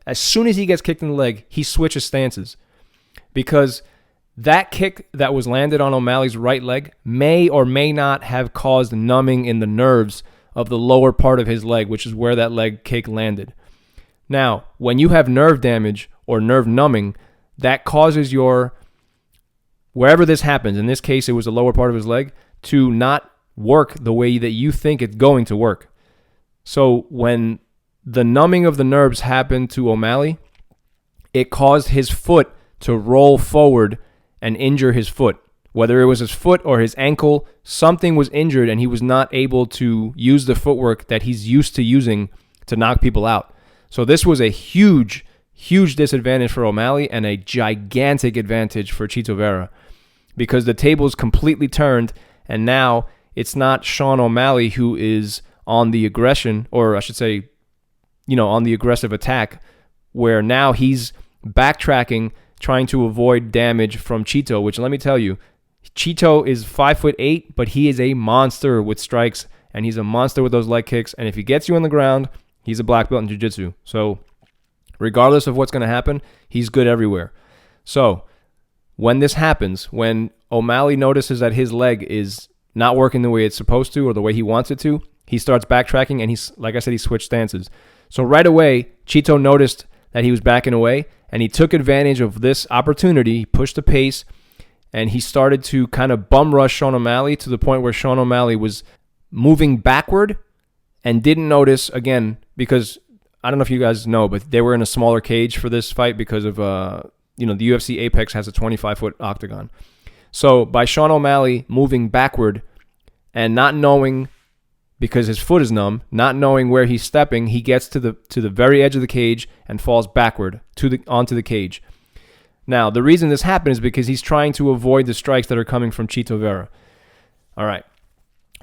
he switches stances, because that kick that was landed on O'Malley's right leg may or may not have caused numbing in the nerves of the lower part of his leg, which is where that leg kick landed. Now, when you have nerve damage or nerve numbing, that causes wherever this happens, in this case it was the lower part of his leg, to not work the way that you think it's going to work. So when the numbing of the nerves happened to O'Malley, it caused his foot to roll forward and injure his foot. Whether it was his foot or his ankle, something was injured and he was not able to use the footwork that he's used to using to knock people out. So this was a huge disadvantage for O'Malley and a gigantic advantage for Chito Vera, because the tables completely turned, and now it's not Sean O'Malley who is on the aggression, or I should say, on the aggressive attack, where now he's backtracking, trying to avoid damage from Chito, which let me tell you, Chito is 5'8", but he is a monster with strikes, and he's a monster with those leg kicks, and if he gets you on the ground, he's a black belt in jiu-jitsu. So regardless of what's going to happen, he's good everywhere. So when this happens, when O'Malley notices that his leg is not working the way it's supposed to or the way he wants it to, he starts backtracking, and he switched stances. So right away, Chito noticed that he was backing away, and he took advantage of this opportunity. He pushed the pace, and he started to kind of bum rush Sean O'Malley to the point where Sean O'Malley was moving backward and didn't notice, again, because I don't know if you guys know, but they were in a smaller cage for this fight because of, the UFC Apex has a 25-foot octagon. So by Sean O'Malley moving backward and not knowing, because his foot is numb, not knowing where he's stepping, he gets to the very edge of the cage and falls backward onto the cage. Now, the reason this happened is because he's trying to avoid the strikes that are coming from Chito Vera. All right.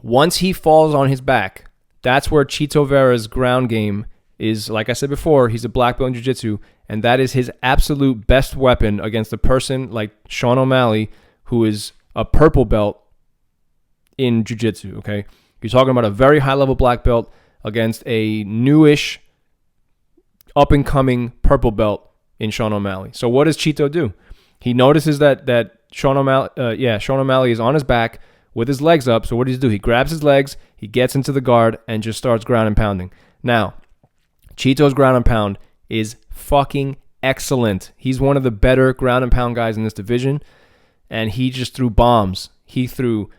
Once he falls on his back, that's where Chito Vera's ground game is. Like I said before, he's a black belt in jiu-jitsu, and that is his absolute best weapon against a person like Sean O'Malley, who is a purple belt in jiu-jitsu, okay? You're talking about a very high-level black belt against a newish, up-and-coming purple belt in Sean O'Malley. So what does Chito do? He notices that Sean O'Malley is on his back with his legs up. So what does he do? He grabs his legs, he gets into the guard, and just starts ground and pounding. Now, Chito's ground and pound is fucking excellent. He's one of the better ground and pound guys in this division, and he just threw bombs. He threw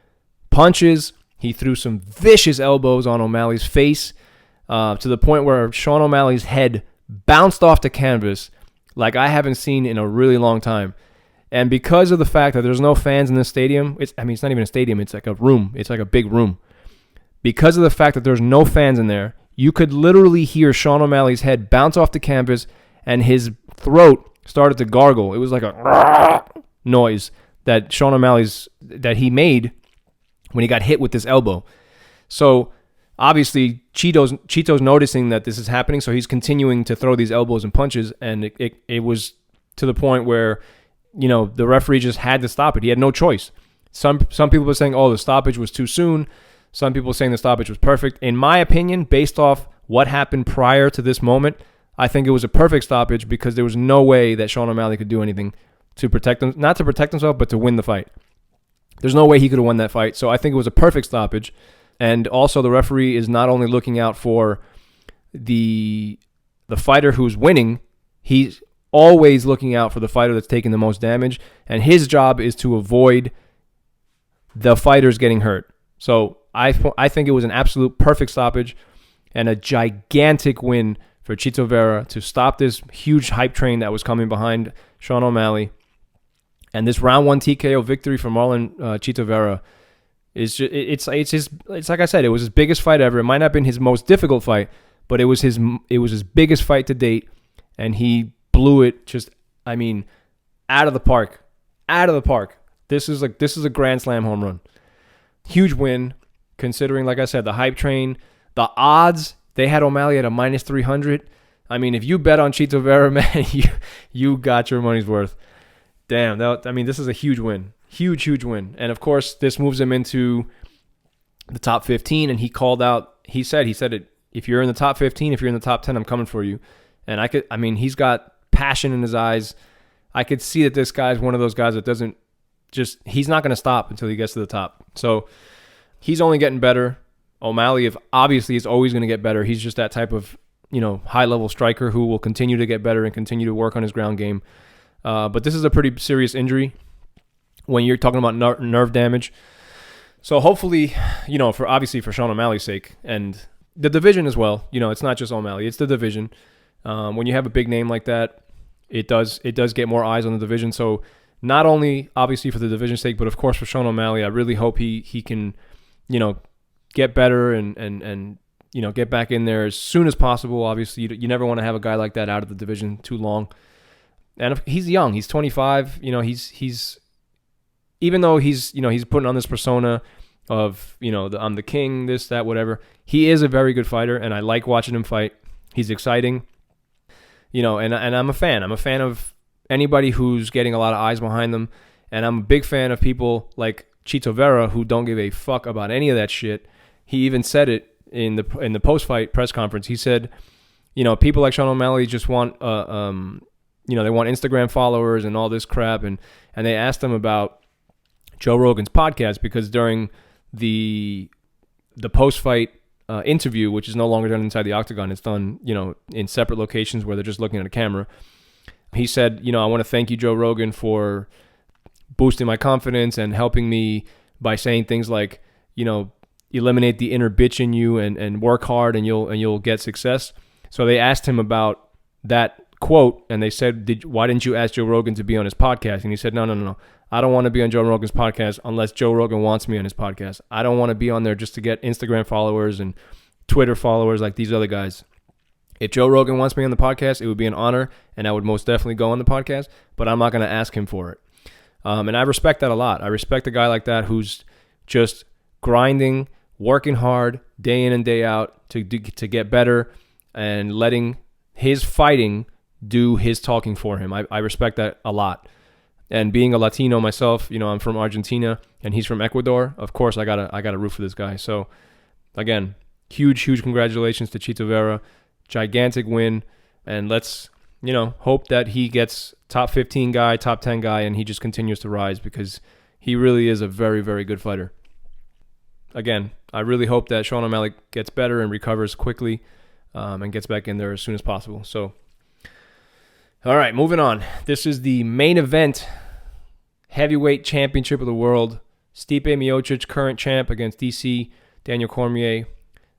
punches. He threw some vicious elbows on O'Malley's face to the point where Sean O'Malley's head bounced off the canvas like I haven't seen in a really long time. And because of the fact that there's no fans in this stadium, it's not even a stadium, it's like a room. It's like a big room. Because of the fact that there's no fans in there, you could literally hear Sean O'Malley's head bounce off the canvas and his throat started to gargle. It was like a noise that that he made when he got hit with this elbow. So obviously Chito's noticing that this is happening, so he's continuing to throw these elbows and punches, and it was to the point where, you know, the referee just had to stop it. He had no choice. Some people were saying, oh, the stoppage was too soon. Some people were saying the stoppage was perfect. In my opinion, based off what happened prior to this moment, I think it was a perfect stoppage because there was no way that Sean O'Malley could do anything to protect him, not to protect himself, but to win the fight. There's no way he could have won that fight. So I think it was a perfect stoppage. And also the referee is not only looking out for the fighter who's winning, he's always looking out for the fighter that's taking the most damage. And his job is to avoid the fighters getting hurt. So I think it was an absolute perfect stoppage and a gigantic win for Chito Vera to stop this huge hype train that was coming behind Sean O'Malley. And this round 1 TKO victory for Marlon Chito Vera is just, it's like I said, it was his biggest fight ever. It might not have been his most difficult fight, but it was his biggest fight to date, and he blew it just, I mean, out of the park. Out of the park. This is a grand slam home run. Huge win, considering, like I said, the hype train, the odds. They had O'Malley at a minus 300. I mean, if you bet on Chito Vera, man, you got your money's worth. Damn, this is a huge win. Huge win. And, of course, this moves him into the top 15, and he called out, he said it, if you're in the top 15, if you're in the top 10, I'm coming for you. And he's got passion in his eyes. I could see that this guy's one of those guys that he's not going to stop until he gets to the top. So he's only getting better. O'Malley, obviously, is always going to get better. He's just that type of, high-level striker who will continue to get better and continue to work on his ground game. But this is a pretty serious injury when you're talking about nerve damage. So hopefully, for Sean O'Malley's sake and the division as well, it's not just O'Malley, it's the division. When you have a big name like that, it does get more eyes on the division. So not only obviously for the division's sake, but of course for Sean O'Malley, I really hope he can, get better and get back in there as soon as possible. Obviously, you never want to have a guy like that out of the division too long. And he's young. He's 25. He's even though he's putting on this persona of, I'm the king, this, that, whatever. He is a very good fighter, and I like watching him fight. He's exciting. And I'm a fan. I'm a fan of anybody who's getting a lot of eyes behind them. And I'm a big fan of people like Chito Vera who don't give a fuck about any of that shit. He even said it in the post-fight press conference. He said, people like Sean O'Malley just want, they want Instagram followers and all this crap. And they asked him about Joe Rogan's podcast because during the post-fight interview, which is no longer done inside the octagon, it's done, in separate locations where they're just looking at a camera. He said, I want to thank you, Joe Rogan, for boosting my confidence and helping me by saying things like, eliminate the inner bitch in you and work hard and you'll get success. So they asked him about that quote and they said, why didn't you ask Joe Rogan to be on his podcast? And he said, no. I don't want to be on Joe Rogan's podcast unless Joe Rogan wants me on his podcast. I don't want to be on there just to get Instagram followers and Twitter followers like these other guys. If Joe Rogan wants me on the podcast, it would be an honor, and I would most definitely go on the podcast, but I'm not going to ask him for it. And I respect that a lot. I respect a guy like that who's just grinding, working hard, day in and day out to get better and letting his fighting do his talking for him. I respect that a lot. And being a Latino myself, I'm from Argentina and he's from Ecuador. Of course, I gotta root for this guy. So again, huge congratulations to Chito Vera. Gigantic win. And let's, hope that he gets top 15 guy, top 10 guy, and he just continues to rise because he really is a very, very good fighter. Again, I really hope that Sean O'Malley gets better and recovers quickly and gets back in there as soon as possible. So, all right, moving on. This is the main event, heavyweight championship of the world. Stipe Miocic, current champ, against DC Daniel Cormier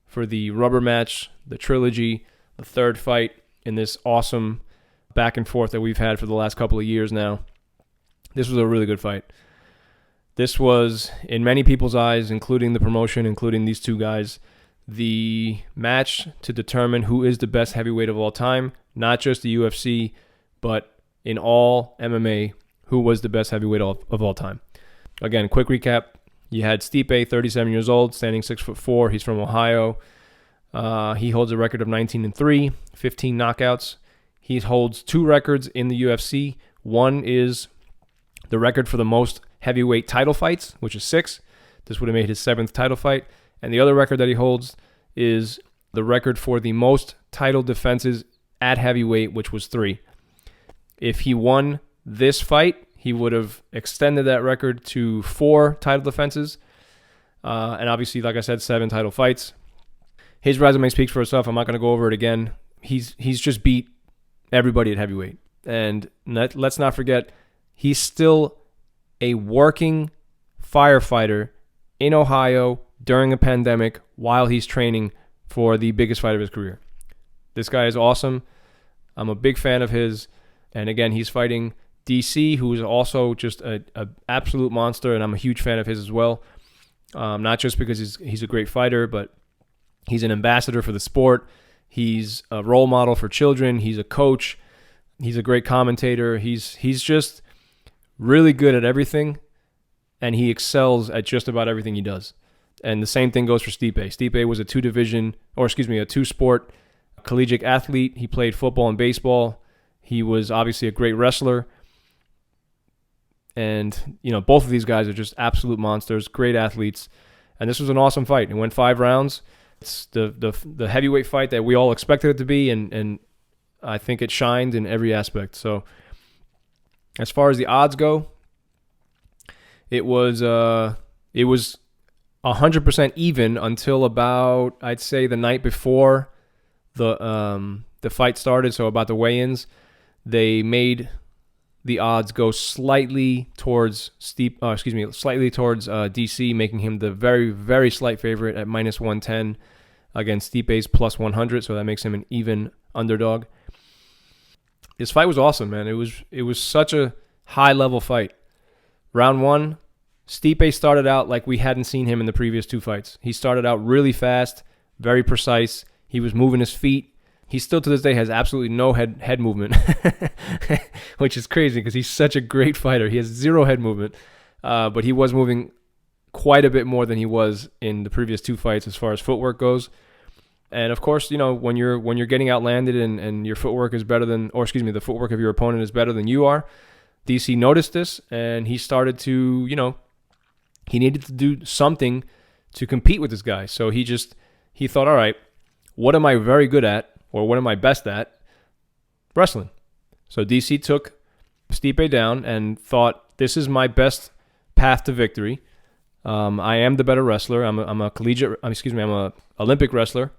for the rubber match, the trilogy, the third fight in this awesome back and forth that we've had for the last couple of years now. This was a really good fight. This was, in many people's eyes, including the promotion, including these two guys, the match to determine who is the best heavyweight of all time, not just the UFC, but in all MMA, who was the best heavyweight of all time. Again, quick recap. You had Stipe, 37 years old, standing 6'4". He's from Ohio. He holds a record of 19-3, 15 knockouts. He holds 2 records in the UFC. One is the record for the most heavyweight title fights, which is 6. This would have made his 7th title fight. And the other record that he holds is the record for the most title defenses at heavyweight, which was 3. If he won this fight, he would have extended that record to 4 title defenses. And obviously, like I said, 7 title fights. His resume speaks for itself. I'm not going to go over it again. He's just beat everybody at heavyweight. And let's not forget, he's still a working firefighter in Ohio during a pandemic while he's training for the biggest fight of his career. This guy is awesome. I'm a big fan of his. And again, he's fighting DC, who is also just an absolute monster, and I'm a huge fan of his as well. Not just because he's a great fighter, but he's an ambassador for the sport. He's a role model for children. He's a coach. He's a great commentator. He's just really good at everything, and he excels at just about everything he does. And the same thing goes for Stipe. Stipe was a 2-sport collegiate athlete. He played football and baseball. He was obviously a great wrestler. And, both of these guys are just absolute monsters, great athletes. And this was an awesome fight. It went 5 rounds. It's the heavyweight fight that we all expected it to be, and I think it shined in every aspect. So as far as the odds go, it was 100% even until about, I'd say, the night before the fight started. So about the weigh-ins, they made the odds go slightly towards DC, making him the very, very slight favorite at -110 against Stipe's +100. So that makes him an even underdog. This fight was awesome, man. It was such a high-level fight. Round 1, Stipe started out like we hadn't seen him in the previous 2 fights. He started out really fast, very precise. He was moving his feet. He still to this day has absolutely no head movement, which is crazy because he's such a great fighter. He has 0 head movement, but he was moving quite a bit more than he was in the previous 2 fights as far as footwork goes. And of course, when you're getting outlanded and your footwork is better than, the footwork of your opponent is better than you are, DC noticed this and he started to, he needed to do something to compete with this guy. So he thought, all right, what am I very good at? Or what am I best at? Wrestling. So DC took Stipe down and thought, this is my best path to victory. I am the better wrestler. I'm a Olympic wrestler.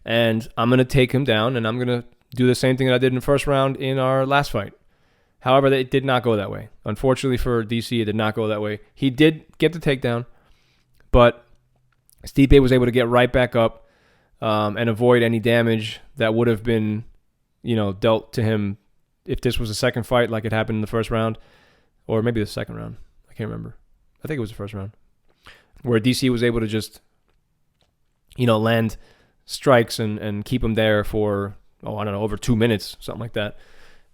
And I'm going to take him down, and I'm going to do the same thing that I did in the first round in our last fight. However, it did not go that way. Unfortunately for DC, it did not go that way. He did get the takedown, but Stipe was able to get right back up and avoid any damage that would have been, dealt to him if this was a second fight like it happened in the first round, or maybe the second round. I can't remember. I think it was the first round, where DC was able to just, land strikes and keep him there for, over 2 minutes, something like that.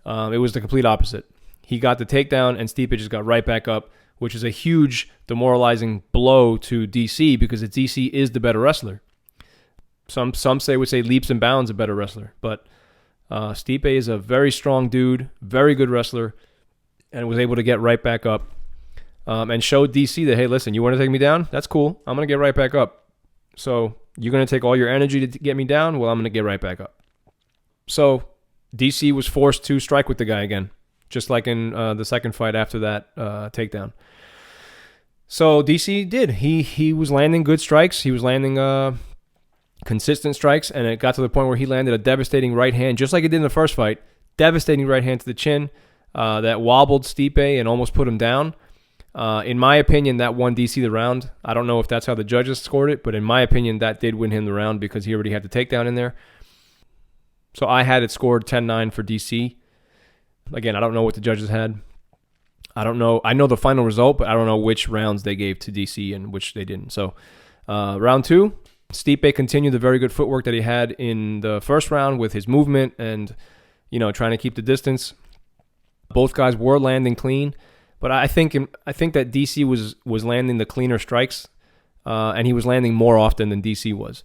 It was the complete opposite. He got the takedown, and Stipe just got right back up, which is a huge demoralizing blow to DC because DC is the better wrestler. Some would say leaps and bounds a better wrestler, but Stipe is a very strong dude, very good wrestler, and was able to get right back up and showed DC that, hey, listen, you want to take me down? That's cool. I'm going to get right back up. So you're going to take all your energy to get me down? Well, I'm going to get right back up. So DC was forced to strike with the guy again, just like in the second fight after that takedown. So DC did. He was landing good strikes. He was landing consistent strikes, and it got to the point where he landed a devastating right hand, just like he did in the first fight. Devastating right hand to the chin that wobbled Stipe and almost put him down. In my opinion, that won DC the round. I don't know if that's how the judges scored it, but in my opinion, that did win him the round because he already had the takedown in there. So I had it scored 10-9 for DC. Again, I don't know what the judges had. I don't know. I know the final result, but I don't know which rounds they gave to DC and which they didn't. So round 2, Stipe continued the very good footwork that he had in the first round with his movement and, trying to keep the distance. Both guys were landing clean, but I think that DC was landing the cleaner strikes, and he was landing more often than DC was.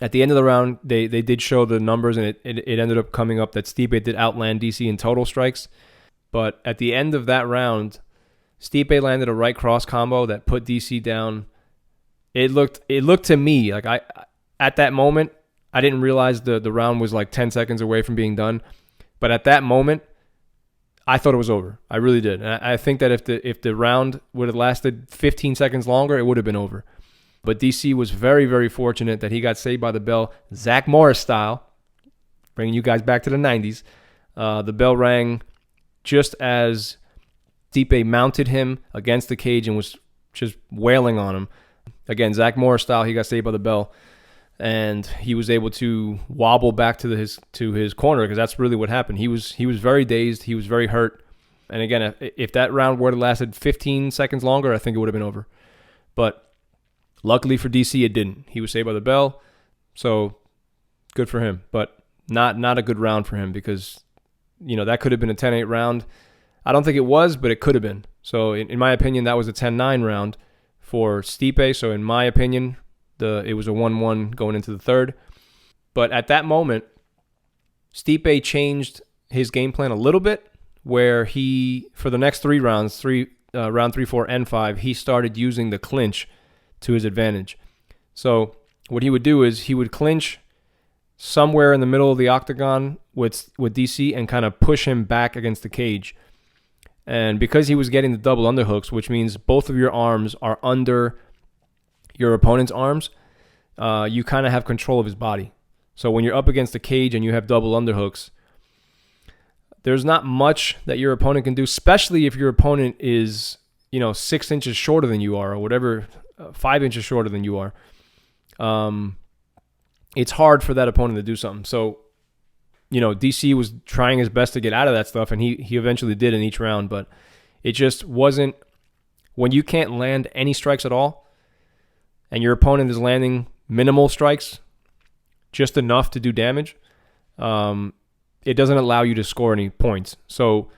At the end of the round, they did show the numbers, and it ended up coming up that Stipe did outland DC in total strikes. But at the end of that round, Stipe landed a right cross combo that put DC down. It looked to me like at that moment, I didn't realize the round was like 10 seconds away from being done. But at that moment, I thought it was over. I really did. And I think that if the round would have lasted 15 seconds longer, it would have been over. But DC was very, very fortunate that he got saved by the bell, Zach Morris style, bringing you guys back to the 90s. The bell rang just as Stipe mounted him against the cage and was just wailing on him. Again, Zach Morris style, he got saved by the bell. And he was able to wobble back to his corner because that's really what happened. He was very dazed. He was very hurt. And again, if that round would have lasted 15 seconds longer, I think it would have been over. But luckily for DC, it didn't. He was saved by the bell, so good for him. But not a good round for him because that could have been a 10-8 round. I don't think it was, but it could have been. So in my opinion, that was a 10-9 round for Stipe. So in my opinion, it was a 1-1 going into the third. But at that moment, Stipe changed his game plan a little bit where for the next 3 rounds, round 3, 4, and 5, he started using the clinch to his advantage. So what he would do is he would clinch somewhere in the middle of the octagon with DC and kind of push him back against the cage. And because he was getting the double underhooks, which means both of your arms are under your opponent's arms, you kind of have control of his body. So when you're up against the cage and you have double underhooks, there's not much that your opponent can do, especially if your opponent is 6 inches shorter than you are or whatever, 5 inches shorter than you are. It's hard for that opponent to do something. So, DC was trying his best to get out of that stuff, and he eventually did in each round, but it just wasn't, when you can't land any strikes at all, and your opponent is landing minimal strikes, just enough to do damage, it doesn't allow you to score any points. So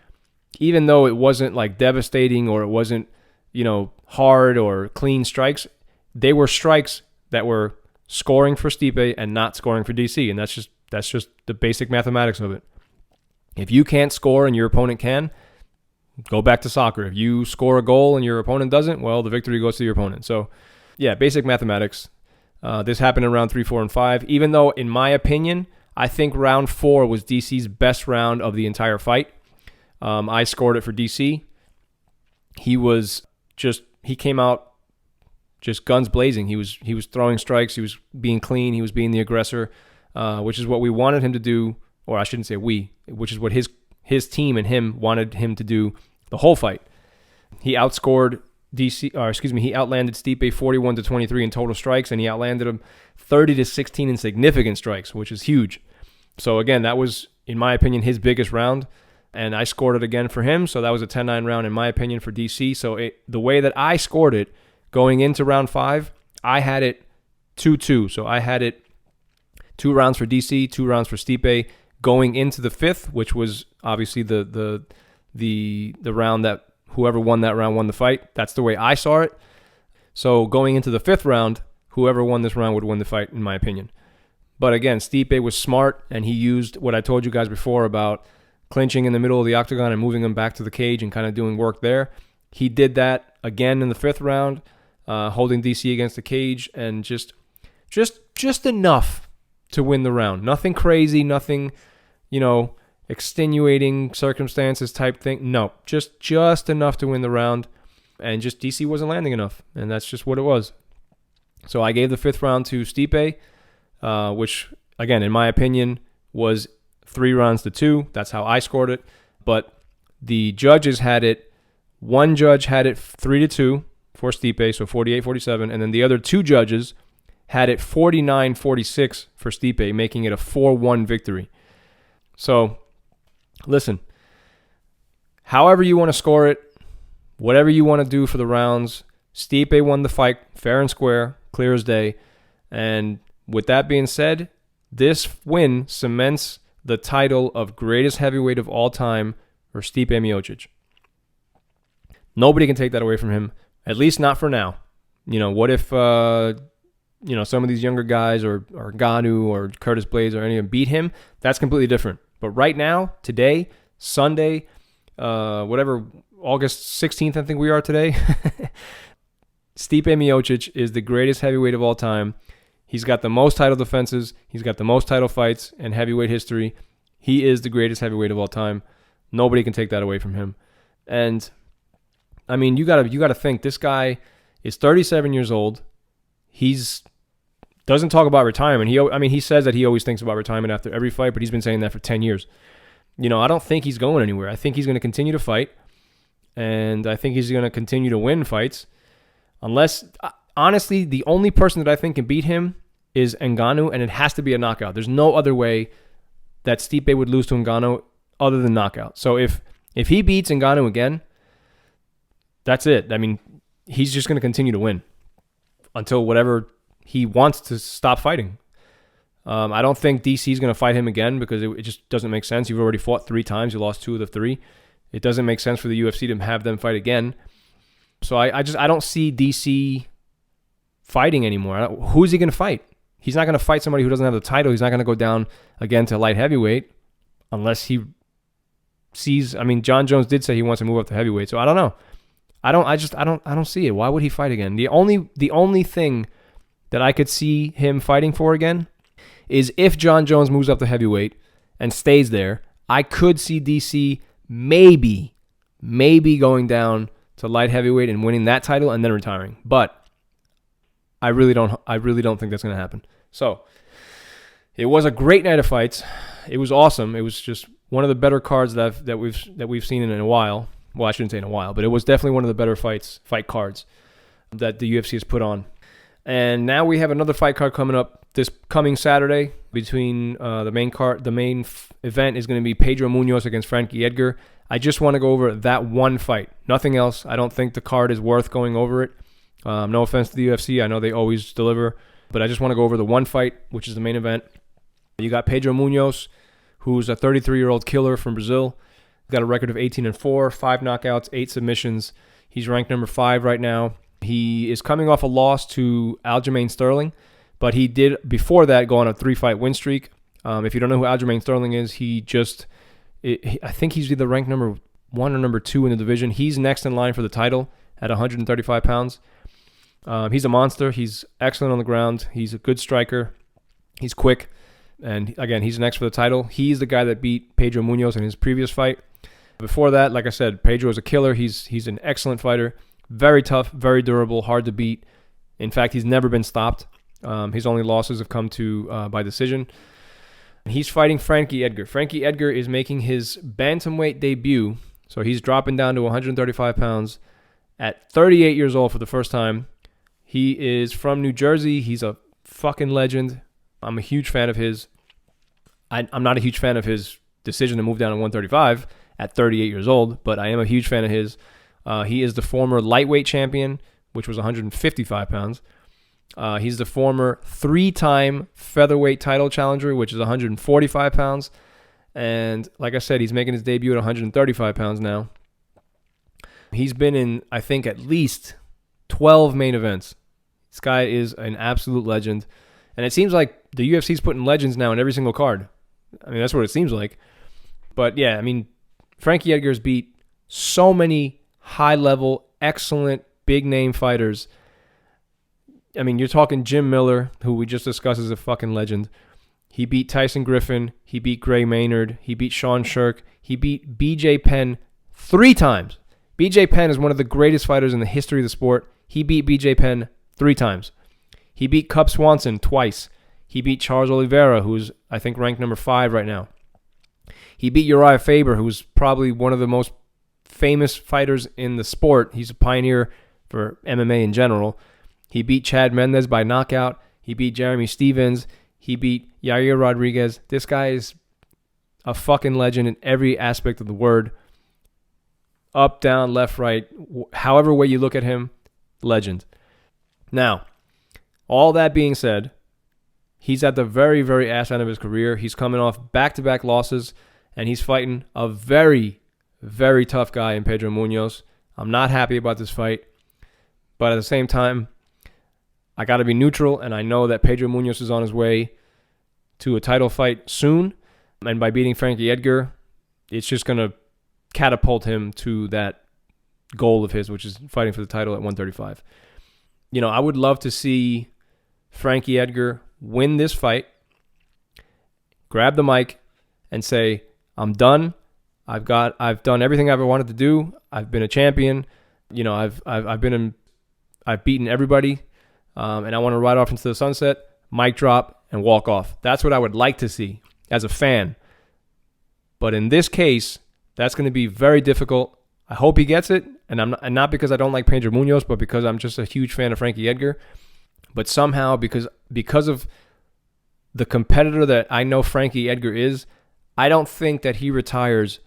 even though it wasn't like devastating or it wasn't, hard or clean strikes, they were strikes that were scoring for Stipe and not scoring for DC. And that's just the basic mathematics of it. If you can't score and your opponent can, go back to soccer. If you score a goal and your opponent doesn't, well, the victory goes to your opponent. So yeah, basic mathematics. This happened in round 3, 4, and 5. Even though, in my opinion, I think round 4 was DC's best round of the entire fight. I scored it for DC. He came out just guns blazing. He was throwing strikes. He was being clean. He was being the aggressor, which is what we wanted him to do, or I shouldn't say we, which is what his team and him wanted him to do the whole fight. He outlanded Stipe 41-23 in total strikes, and he outlanded him 30-16 in significant strikes, which is huge. So again, that was, in my opinion, his biggest round, and I scored it again for him. So that was a 10-9 round, in my opinion, for DC. So the way that I scored it going into round 5, I had it 2-2. So I had it 2 rounds for DC, 2 rounds for Stipe. Going into the 5th, which was obviously the round that whoever won that round won the fight. That's the way I saw it. So going into the 5th round, whoever won this round would win the fight, in my opinion. But again, Stipe was smart, and he used what I told you guys before about clinching in the middle of the octagon and moving him back to the cage and kind of doing work there. He did that again in the 5th round, holding DC against the cage, and just enough to win the round. Nothing crazy, nothing, extenuating circumstances type thing. No, just enough to win the round, and just DC wasn't landing enough, and that's just what it was. So I gave the 5th round to Stipe, which, again, in my opinion, was 3 rounds to 2. That's how I scored it. But the judges had it. One judge had it 3-2 for Stipe, so 48-47, and then the other 2 judges had it 49-46 for Stipe, making it a 4-1 victory. So, listen, however you want to score it, whatever you want to do for the rounds, Stipe won the fight fair and square, clear as day. And with that being said, this win cements the title of greatest heavyweight of all time for Stipe Miocic. Nobody can take that away from him, at least not for now. What if, some of these younger guys or Ngannou or Curtis Blades or any of them beat him? That's completely different. But right now, today, Sunday, August 16th, I think we are today, Stipe Miocic is the greatest heavyweight of all time. He's got the most title defenses. He's got the most title fights in heavyweight history. He is the greatest heavyweight of all time. Nobody can take that away from him. And I mean, you gotta think, this guy is 37 years old. He's doesn't talk about retirement. He says that he always thinks about retirement after every fight, but he's been saying that for 10 years. I don't think he's going anywhere. I think he's going to continue to fight, and I think he's going to continue to win fights. Unless, honestly, the only person that I think can beat him is Ngannou, and it has to be a knockout. There's no other way that Stipe would lose to Ngannou other than knockout. So if he beats Ngannou again, that's it. I mean, he's just going to continue to win until whatever he wants to stop fighting. I don't think DC is going to fight him again because it just doesn't make sense. You've already fought 3 times. You lost 2 of the 3. It doesn't make sense for the UFC to have them fight again. So I don't see DC fighting anymore. Who's he going to fight? He's not going to fight somebody who doesn't have the title. He's not going to go down again to light heavyweight unless he sees. I mean, John Jones did say he wants to move up to heavyweight. So I don't know. I don't see it. Why would he fight again? The only thing that I could see him fighting for again is if John Jones moves up to heavyweight and stays there. I could see DC maybe going down to light heavyweight and winning that title and then retiring. But I really don't think that's going to happen. So it was a great night of fights. It was awesome. It was just one of the better cards that we've seen in a while. Well, I shouldn't say in a while, but it was definitely one of the better fight cards that the UFC has put on. And now we have another fight card coming up this coming Saturday. Between the main event is going to be Pedro Munoz against Frankie Edgar. I just want to go over that one fight, nothing else. I don't think the card is worth going over it. No offense to the UFC, I know they always deliver, but I just want to go over the one fight, which is the main event. You got Pedro Munoz, who's a 33-year-old killer from Brazil. Got a record of 18-4, 5 knockouts, 8 submissions. He's ranked number 5 right now. He is coming off a loss to Aljamain Sterling, but he did, before that, go on a 3-fight win streak. If you don't know who Aljamain Sterling is, I think he's either ranked number 1 or number 2 in the division. He's next in line for the title at 135 pounds. He's a monster. He's excellent on the ground. He's a good striker. He's quick. And again, he's next for the title. He's the guy that beat Pedro Munoz in his previous fight. Before that, like I said, Pedro is a killer. He's an excellent fighter. Very tough, very durable, hard to beat. In fact, he's never been stopped. His only losses have come to by decision. He's fighting Frankie Edgar. Frankie Edgar is making his bantamweight debut. So he's dropping down to 135 pounds at 38 years old for the first time. He is from New Jersey. He's a fucking legend. I'm a huge fan of his. I'm not a huge fan of his decision to move down to 135 at 38 years old, but I am a huge fan of his. He is the former lightweight champion, which was 155 pounds. He's the former 3-time featherweight title challenger, which is 145 pounds. And like I said, he's making his debut at 135 pounds now. He's been in, I think, at least 12 main events. This guy is an absolute legend. And it seems like the UFC's putting legends now in every single card. I mean, that's what it seems like. But yeah, I mean, Frankie Edgar's beat so many high-level, excellent, big-name fighters. I mean, you're talking Jim Miller, who we just discussed as a fucking legend. He beat Tyson Griffin. He beat Gray Maynard. He beat Sean Shirk. He beat BJ Penn 3 times. BJ Penn is one of the greatest fighters in the history of the sport. He beat BJ Penn 3 times. He beat Cub Swanson twice. He beat Charles Oliveira, who's, I think, ranked number 5 right now. He beat Uriah Faber, who's probably one of the most famous fighters in the sport. He's a pioneer for MMA in general. He beat Chad Mendez by knockout. He beat Jeremy Stevens. He beat Yair Rodriguez. This guy is a fucking legend in every aspect of the word. Up, down, left, right, however way you look at him, legend. Now, all that being said, he's at the very, very ass end of his career. He's coming off back-to-back losses, and he's fighting a very, very tough guy in Pedro Munoz. I'm not happy about this fight, but at the same time, I got to be neutral, and I know that Pedro Munoz is on his way to a title fight soon, and by beating Frankie Edgar, it's just going to catapult him to that goal of his, which is fighting for the title at 135. You know, I would love to see Frankie Edgar win this fight, grab the mic, and say, "I'm done. I've done everything I've ever wanted to do. I've been a champion. You know, I've beaten everybody, and I want to ride off into the sunset, mic drop, and walk off." That's what I would like to see as a fan. But in this case, that's going to be very difficult. I hope he gets it, and not because I don't like Pedro Munoz, but because I'm just a huge fan of Frankie Edgar. But somehow, because of the competitor that I know Frankie Edgar is, I don't think that he retires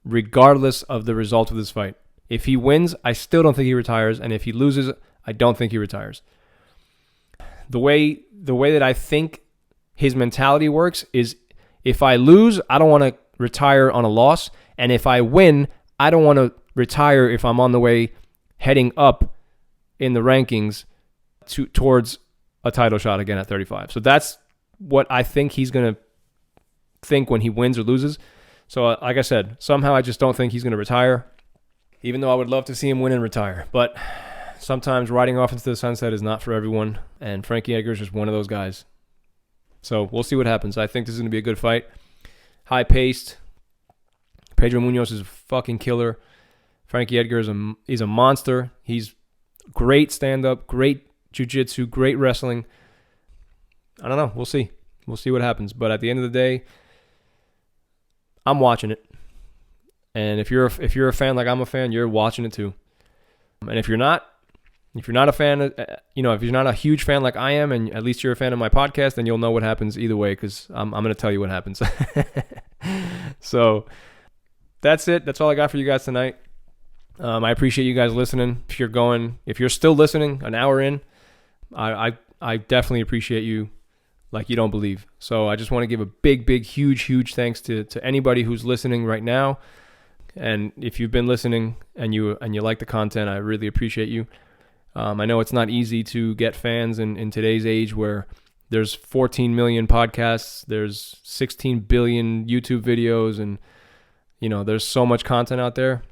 regardless of the result of this fight. If he wins, I still don't think he retires, and if he loses, I don't think he retires. The way that I think his mentality works is, if I lose, I don't want to retire on a loss, and if I win, I don't want to retire if I'm on the way heading up in the rankings towards a title shot again at 35. So that's what I think he's going to think when he wins or loses. So like I said, somehow I just don't think he's going to retire, even though I would love to see him win and retire. But sometimes riding off into the sunset is not for everyone, and Frankie Edgar is just one of those guys. So we'll see what happens. I think this is going to be a good fight. High-paced. Pedro Munoz is a fucking killer. Frankie Edgar is a monster. He's great stand-up, great jiu-jitsu, great wrestling. I don't know. We'll see. We'll see what happens. But at the end of the day, I'm watching it. And if you're a fan like I'm a fan, you're watching it too. And if you're not a fan, if you're not a huge fan like I am, and at least you're a fan of my podcast, then you'll know what happens either way, because I'm going to tell you what happens. So that's it. That's all I got for you guys tonight. I appreciate you guys listening. If you're still listening an hour in, I definitely appreciate you like you don't believe. So I just want to give a big, huge thanks to anybody who's listening right now. And if you've been listening and you like the content, I really appreciate you. I know it's not easy to get fans in today's age where there's 14 million podcasts, there's 16 billion YouTube videos, and there's so much content out there.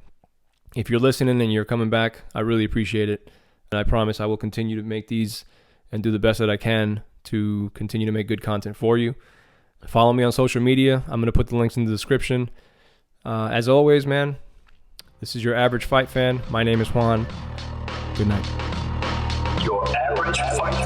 If you're listening and you're coming back, I really appreciate it. And I promise I will continue to make these and do the best that I can to continue to make good content for you. Follow me on social media. I'm going to put the links in the description. As always, man, this is your average fight fan. My name is Juan. Good night. Your average fight